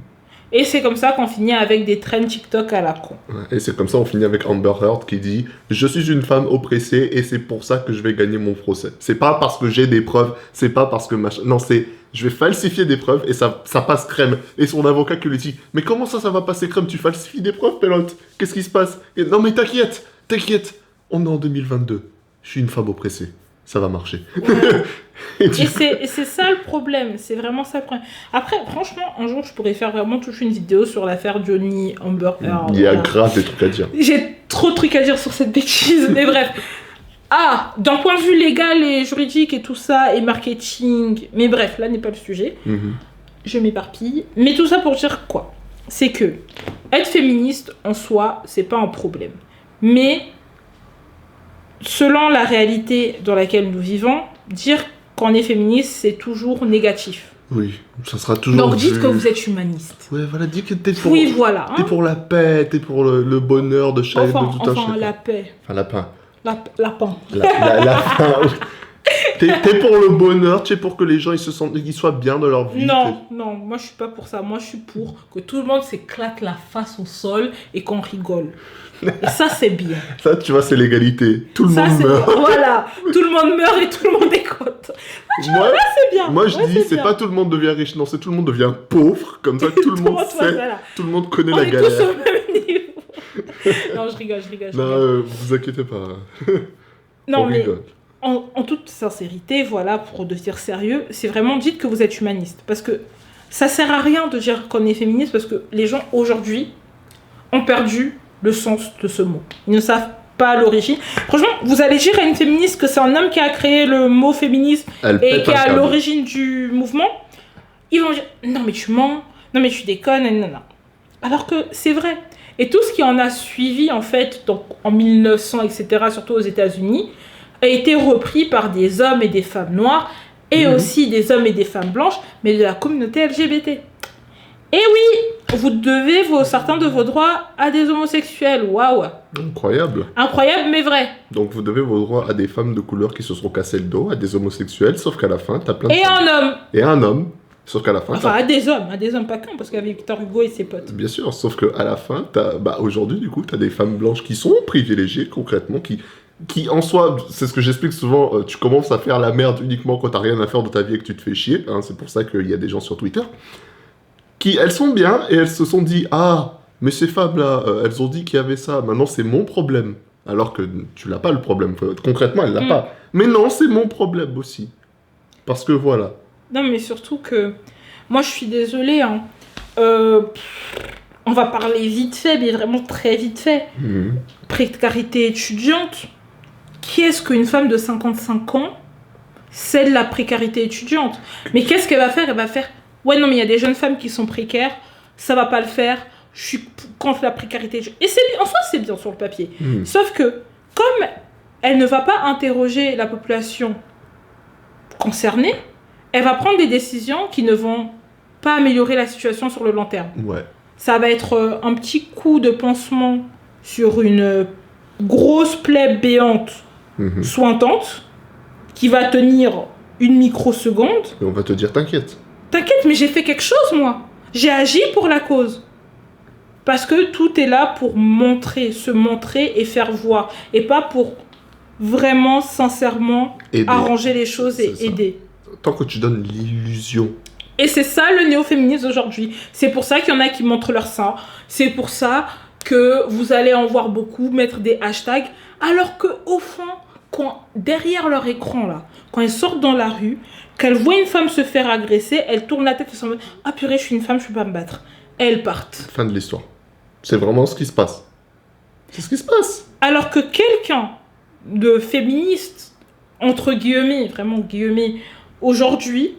S2: Et c'est comme ça qu'on finit avec des trends TikTok à la con.
S1: Et c'est comme ça qu'on finit avec Amber Heard qui dit « Je suis une femme oppressée et c'est pour ça que je vais gagner mon procès. C'est pas parce que j'ai des preuves, c'est pas parce que machin... Non, c'est... Je vais falsifier des preuves et ça passe crème. » Et son avocat qui lui dit « Mais comment ça va passer crème? Tu falsifies des preuves, Pelote? Qu'est-ce qui se passe ?» Et, non mais t'inquiète. On est en 2022. Je suis une femme oppressée. Ça va marcher.
S2: Ouais. et c'est ça le problème. C'est vraiment ça le problème. Après, franchement, un jour, je pourrais faire vraiment toute une vidéo sur l'affaire Johnny Amber Heard.
S1: Il y a grave des trucs à dire.
S2: J'ai trop de trucs à dire sur cette bêtise. Mais bref. D'un point de vue légal et juridique et tout ça, et marketing. Mais bref, là n'est pas le sujet. Je m'éparpille. Mais tout ça pour dire quoi? C'est que être féministe en soi, c'est pas un problème. Mais selon la réalité dans laquelle nous vivons, dire qu'on est féministe, c'est toujours négatif.
S1: Oui, ça sera toujours...
S2: Donc dites que vous êtes humaniste.
S1: Ouais, voilà, dites que t'es pour...
S2: Oui, voilà.
S1: T'es pour la paix, t'es pour le bonheur de chaque...
S2: Enfin, la paix.
S1: Enfin, lapin.
S2: Lapin.
S1: Lapin. T'es pour le bonheur, tu es pour que les gens ils soient bien dans leur vie.
S2: Non, moi je suis pas pour ça. Moi je suis pour que tout le monde s'éclate la face au sol et qu'on rigole. Et ça c'est bien.
S1: Ça tu vois, c'est l'égalité. Tout le monde meurt.
S2: Voilà, tout le monde meurt et tout le monde est content. Là c'est bien.
S1: Moi je dis, c'est pas tout le monde devient riche, non, c'est tout le monde devient pauvre. Comme ça tout le monde sait, tout le monde connaît la galère.
S2: On est tous au même niveau. Non, je rigole.
S1: Non, vous inquiétez pas.
S2: Non, mais en toute sincérité, voilà, pour devenir sérieux, c'est vraiment dites que vous êtes humaniste. Parce que ça sert à rien de dire qu'on est féministe, parce que les gens, aujourd'hui, ont perdu le sens de ce mot. Ils ne savent pas l'origine. Franchement, vous allez dire à une féministe que c'est un homme qui a créé le mot féminisme et qui est à l'origine du mouvement, ils vont dire « Non, mais tu mens, non, mais tu déconnes, non. » Alors que c'est vrai. Et tout ce qui en a suivi, en fait, donc, en 1900, etc., surtout aux États-Unis, a été repris par des hommes et des femmes noires, et aussi des hommes et des femmes blanches, mais de la communauté LGBT. Et oui, vous devez certains de vos droits à des homosexuels. Waouh.
S1: Incroyable.
S2: Incroyable, mais vrai.
S1: Donc vous devez vos droits à des femmes de couleur qui se seront cassées le dos, à des homosexuels, sauf qu'à la fin, t'as plein de...
S2: Et un homme.
S1: Et un homme, sauf qu'à la fin...
S2: Enfin, à des hommes pas qu'un, parce qu'avec Victor Hugo et ses potes.
S1: Bien sûr, sauf qu'à la fin, aujourd'hui, du coup, t'as des femmes blanches qui sont privilégiées, concrètement, qui en soi, c'est ce que j'explique souvent, tu commences à faire la merde uniquement quand t'as rien à faire de ta vie et que tu te fais chier, hein, c'est pour ça qu'il y a des gens sur Twitter, elles sont bien, et elles se sont dit, ah, mais ces femmes-là, elles ont dit qu'il y avait ça, maintenant c'est mon problème. Alors que tu l'as pas le problème, concrètement, elle l'a pas. Mais non, c'est mon problème aussi. Parce que voilà.
S2: Non, mais surtout que, moi je suis désolée, hein, on va parler vite fait, mais vraiment très vite fait. Précarité étudiante. Qui est-ce qu'une femme de 55 ans c'est de la précarité étudiante? Mais qu'est-ce qu'elle va faire? Elle va faire, ouais, non, mais il y a des jeunes femmes qui sont précaires, ça va pas le faire, je suis contre la précarité étudiante. Et en soi, c'est bien sur le papier. Sauf que, comme elle ne va pas interroger la population concernée, elle va prendre des décisions qui ne vont pas améliorer la situation sur le long terme.
S1: Ouais.
S2: Ça va être un petit coup de pansement sur une grosse plaie béante, sointante, qui va tenir une microseconde.
S1: Et on va te dire, t'inquiète.
S2: T'inquiète, mais j'ai fait quelque chose, moi. J'ai agi pour la cause. Parce que tout est là pour se montrer et faire voir. Et pas pour vraiment, sincèrement, arranger les choses et aider.
S1: Tant que tu donnes l'illusion.
S2: Et c'est ça le néo-féminisme aujourd'hui. C'est pour ça qu'il y en a qui montrent leur sein. C'est pour ça que vous allez en voir beaucoup mettre des hashtags. Alors qu'au fond, derrière leur écran, là, quand elles sortent dans la rue, qu'elles voient une femme se faire agresser, elles tournent la tête et sont en mode « Ah purée, je suis une femme, je peux pas me battre. » Elles partent.
S1: Fin de l'histoire. C'est vraiment ce qui se passe. C'est ce qui se passe.
S2: Alors que quelqu'un de féministe, entre guillemets, vraiment guillemets, aujourd'hui,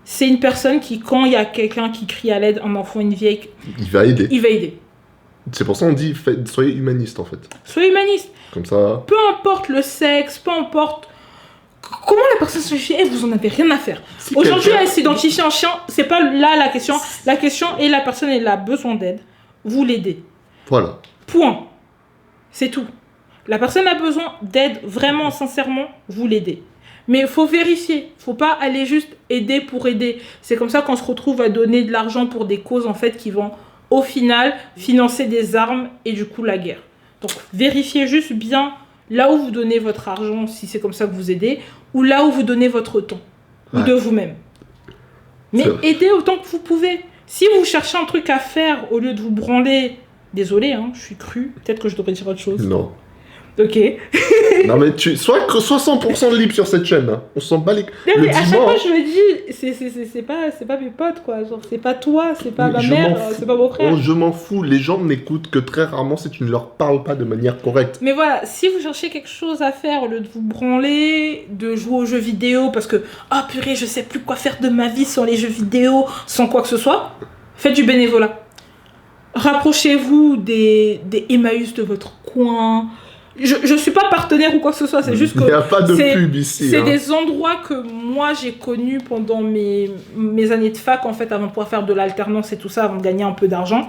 S2: c'est une personne qui, quand il y a quelqu'un qui crie à l'aide, un enfant, une vieille...
S1: Il va aider.
S2: Il va aider.
S1: C'est pour ça qu'on dit, soyez humaniste, en fait.
S2: Soyez humaniste.
S1: Comme ça...
S2: Peu importe le sexe, peu importe... Comment la personne s'identifie, vous en avez rien à faire. Si aujourd'hui, elle s'identifie en chien, c'est pas là la question. La question est la personne, elle a besoin d'aide. Vous l'aidez.
S1: Voilà.
S2: Point. C'est tout. La personne a besoin d'aide, vraiment, sincèrement, vous l'aidez. Mais il faut vérifier. Il ne faut pas aller juste aider pour aider. C'est comme ça qu'on se retrouve à donner de l'argent pour des causes, en fait, qui vont, au final, financer des armes et du coup, la guerre. Donc, vérifiez juste bien là où vous donnez votre argent, si c'est comme ça que vous aidez, ou là où vous donnez votre temps, ou de vous-même. Mais aidez autant que vous pouvez. Si vous cherchez un truc à faire, au lieu de vous branler... Désolée, hein, je suis crue. Peut-être que je devrais dire autre chose.
S1: Non.
S2: Ok.
S1: Non mais sois 100% libre sur cette chaîne. Hein. On s'en bat les...
S2: Non mais à chaque fois je me dis, c'est pas mes potes quoi. Genre c'est pas toi, c'est pas ma mère, c'est pas mon frère.
S1: Oh, je m'en fous. Les gens n'écoutent que très rarement si tu ne leur parles pas de manière correcte.
S2: Mais voilà, si vous cherchez quelque chose à faire au lieu de vous branler, de jouer aux jeux vidéo parce que ah purée je sais plus quoi faire de ma vie sans les jeux vidéo, sans quoi que ce soit, faites du bénévolat. Rapprochez-vous des Emmaüs de votre coin. Je suis pas partenaire ou quoi que ce soit, c'est juste que...
S1: Il n'y a pas de pub ici.
S2: C'est des endroits que moi j'ai connus pendant mes années de fac, en fait, avant de pouvoir faire de l'alternance et tout ça, avant de gagner un peu d'argent,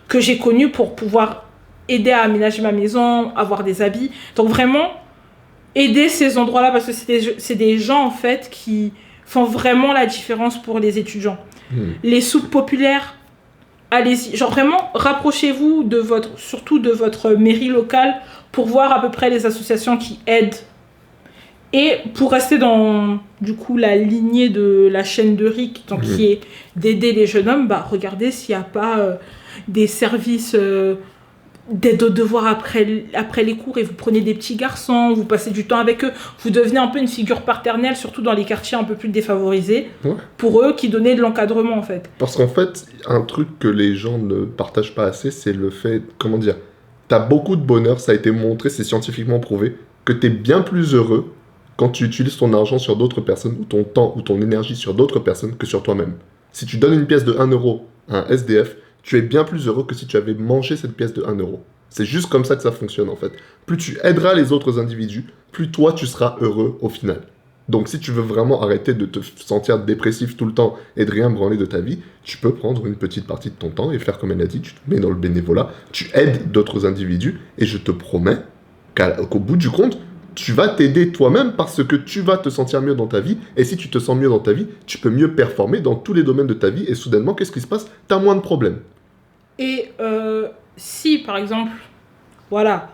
S2: que j'ai connus pour pouvoir aider à aménager ma maison, avoir des habits. Donc vraiment, aider ces endroits-là, parce que c'est des gens, en fait, qui font vraiment la différence pour les étudiants. Les soupes populaires, allez-y. Genre vraiment, rapprochez-vous surtout de votre mairie locale pour voir à peu près les associations qui aident. Et pour rester dans, du coup, la lignée de la chaîne de Rick, donc, qui est d'aider les jeunes hommes, bah, regardez s'il n'y a pas des services d'aide aux devoirs après les cours et vous prenez des petits garçons, vous passez du temps avec eux, vous devenez un peu une figure paternelle, surtout dans les quartiers un peu plus défavorisés, pour eux qui donnaient de l'encadrement en fait.
S1: Parce qu'en fait, un truc que les gens ne partagent pas assez, c'est le fait, comment dire, t'as beaucoup de bonheur, ça a été montré, c'est scientifiquement prouvé, que t'es bien plus heureux quand tu utilises ton argent sur d'autres personnes, ou ton temps, ou ton énergie sur d'autres personnes que sur toi-même. Si tu donnes une pièce de 1 euro à un SDF, tu es bien plus heureux que si tu avais mangé cette pièce de 1 euro. C'est juste comme ça que ça fonctionne en fait. Plus tu aideras les autres individus, plus toi tu seras heureux au final. Donc si tu veux vraiment arrêter de te sentir dépressif tout le temps et de rien branler de ta vie, tu peux prendre une petite partie de ton temps et faire comme elle a dit, tu te mets dans le bénévolat, tu aides d'autres individus et je te promets qu'au bout du compte, tu vas t'aider toi-même parce que tu vas te sentir mieux dans ta vie et si tu te sens mieux dans ta vie, tu peux mieux performer dans tous les domaines de ta vie et soudainement, qu'est-ce qui se passe? Tu as moins de problèmes.
S2: Et si, par exemple, voilà,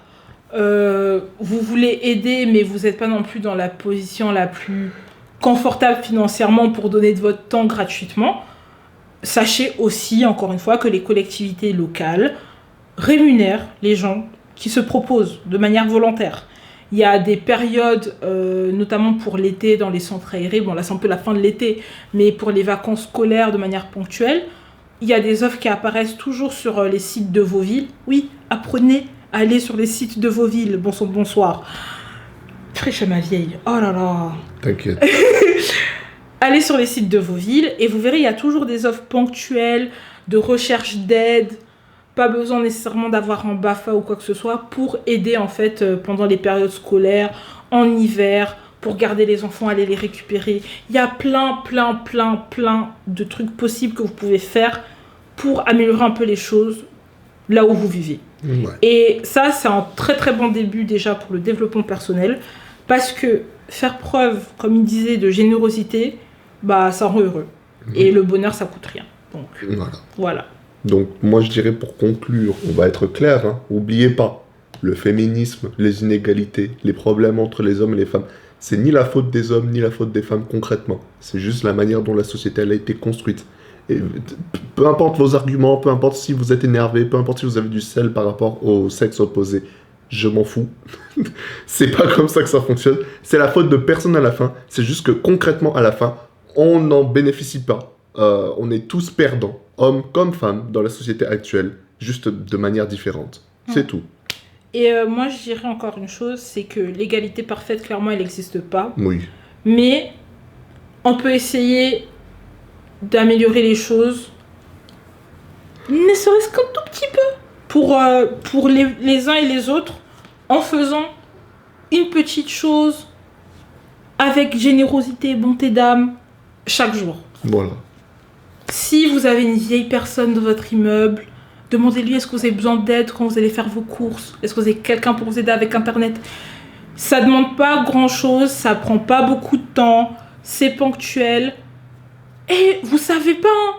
S2: vous voulez aider, mais vous n'êtes pas non plus dans la position la plus confortable financièrement pour donner de votre temps gratuitement, sachez aussi, encore une fois, que les collectivités locales rémunèrent les gens qui se proposent de manière volontaire. Il y a des périodes, notamment pour l'été, dans les centres aérés, bon là c'est un peu la fin de l'été, mais pour les vacances scolaires de manière ponctuelle, il y a des offres qui apparaissent toujours sur les sites de vos villes. Oui, apprenez à aller sur les sites de vos villes. Bonsoir. Friche ma vieille. Oh là là.
S1: T'inquiète.
S2: Allez sur les sites de vos villes et vous verrez, il y a toujours des offres ponctuelles de recherche d'aide. Pas besoin nécessairement d'avoir un BAFA ou quoi que ce soit pour aider en fait pendant les périodes scolaires, en hiver, pour garder les enfants, aller les récupérer. Il y a plein de trucs possibles que vous pouvez faire pour améliorer un peu les choses là où vous vivez.
S1: Ouais.
S2: Et ça, c'est un très bon début déjà pour le développement personnel parce que faire preuve, comme il disait, de générosité, bah ça rend heureux. Et le bonheur, ça coûte rien. Donc, voilà.
S1: Donc, moi, je dirais pour conclure, on va être clair, hein, oubliez pas, le féminisme, les inégalités, les problèmes entre les hommes et les femmes, c'est ni la faute des hommes, ni la faute des femmes concrètement. C'est juste la manière dont la société elle a été construite. Et peu importe vos arguments, peu importe si vous êtes énervé, peu importe si vous avez du sel par rapport au sexe opposé, je m'en fous. C'est pas comme ça que ça fonctionne. C'est la faute de personne à la fin. C'est juste que concrètement, à la fin, on n'en bénéficie pas. On est tous perdants, hommes comme femmes, dans la société actuelle, juste de manière différente. C'est tout.
S2: Et moi, je dirais encore une chose, c'est que l'égalité parfaite, clairement, elle n'existe pas.
S1: Oui.
S2: Mais on peut essayer d'améliorer les choses, ne serait-ce qu'un tout petit peu, pour les uns et les autres, en faisant une petite chose avec générosité et bonté d'âme chaque jour.
S1: Voilà.
S2: Si vous avez une vieille personne dans votre immeuble, demandez-lui est-ce que vous avez besoin d'aide quand vous allez faire vos courses. Est-ce que vous avez quelqu'un pour vous aider avec Internet. Ça demande pas grand-chose, ça prend pas beaucoup de temps, c'est ponctuel. Et vous savez pas, hein.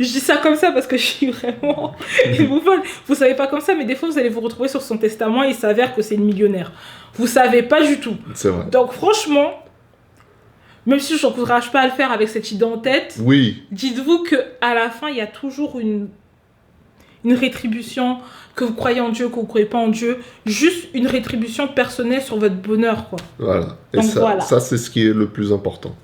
S2: Je dis ça comme ça parce que je suis vraiment une bouffonne. Vous savez pas comme ça, mais des fois vous allez vous retrouver sur son testament et il s'avère que c'est une millionnaire. Vous savez pas du tout.
S1: C'est vrai.
S2: Donc franchement, même si je n'encourage pas à le faire avec cette idée en tête,
S1: oui.
S2: Dites-vous qu'à la fin, il y a toujours une rétribution, que vous croyez en Dieu, que vous ne croyez pas en Dieu, juste une rétribution personnelle sur votre bonheur, quoi.
S1: Voilà. Et
S2: donc,
S1: ça c'est ce qui est le plus important.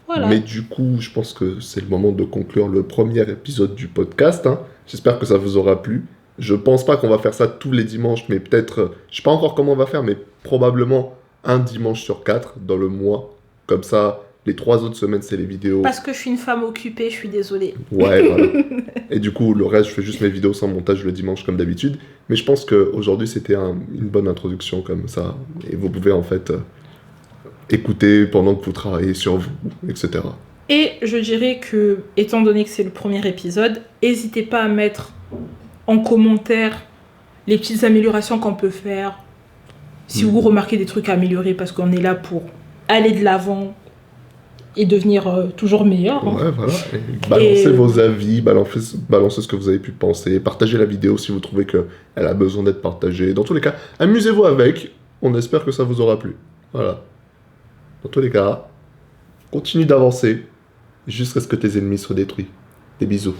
S2: Voilà.
S1: Mais du coup, je pense que c'est le moment de conclure le premier épisode du podcast. Hein. J'espère que ça vous aura plu. Je pense pas qu'on va faire ça tous les dimanches, mais peut-être, je sais pas encore comment on va faire, mais probablement un dimanche sur 4 dans le mois. Comme ça, les 3 autres semaines, c'est les vidéos.
S2: Parce que je suis une femme occupée, je suis désolée.
S1: Ouais, voilà. Et du coup, le reste, je fais juste mes vidéos sans montage le dimanche comme d'habitude. Mais je pense qu'aujourd'hui, c'était une bonne introduction comme ça. Et vous pouvez en fait écouter pendant que vous travaillez sur vous, etc.
S2: Et je dirais que, étant donné que c'est le premier épisode, n'hésitez pas à mettre en commentaire les petites améliorations qu'on peut faire. Si vous remarquez des trucs à améliorer, parce qu'on est là pour aller de l'avant et devenir toujours meilleur. Hein.
S1: Ouais, voilà. Et balancez vos avis, balancez ce que vous avez pu penser, partagez la vidéo si vous trouvez qu'elle a besoin d'être partagée. Dans tous les cas, amusez-vous avec. On espère que ça vous aura plu. Voilà. Dans tous les cas, continue d'avancer jusqu'à ce que tes ennemis soient détruits. Des bisous.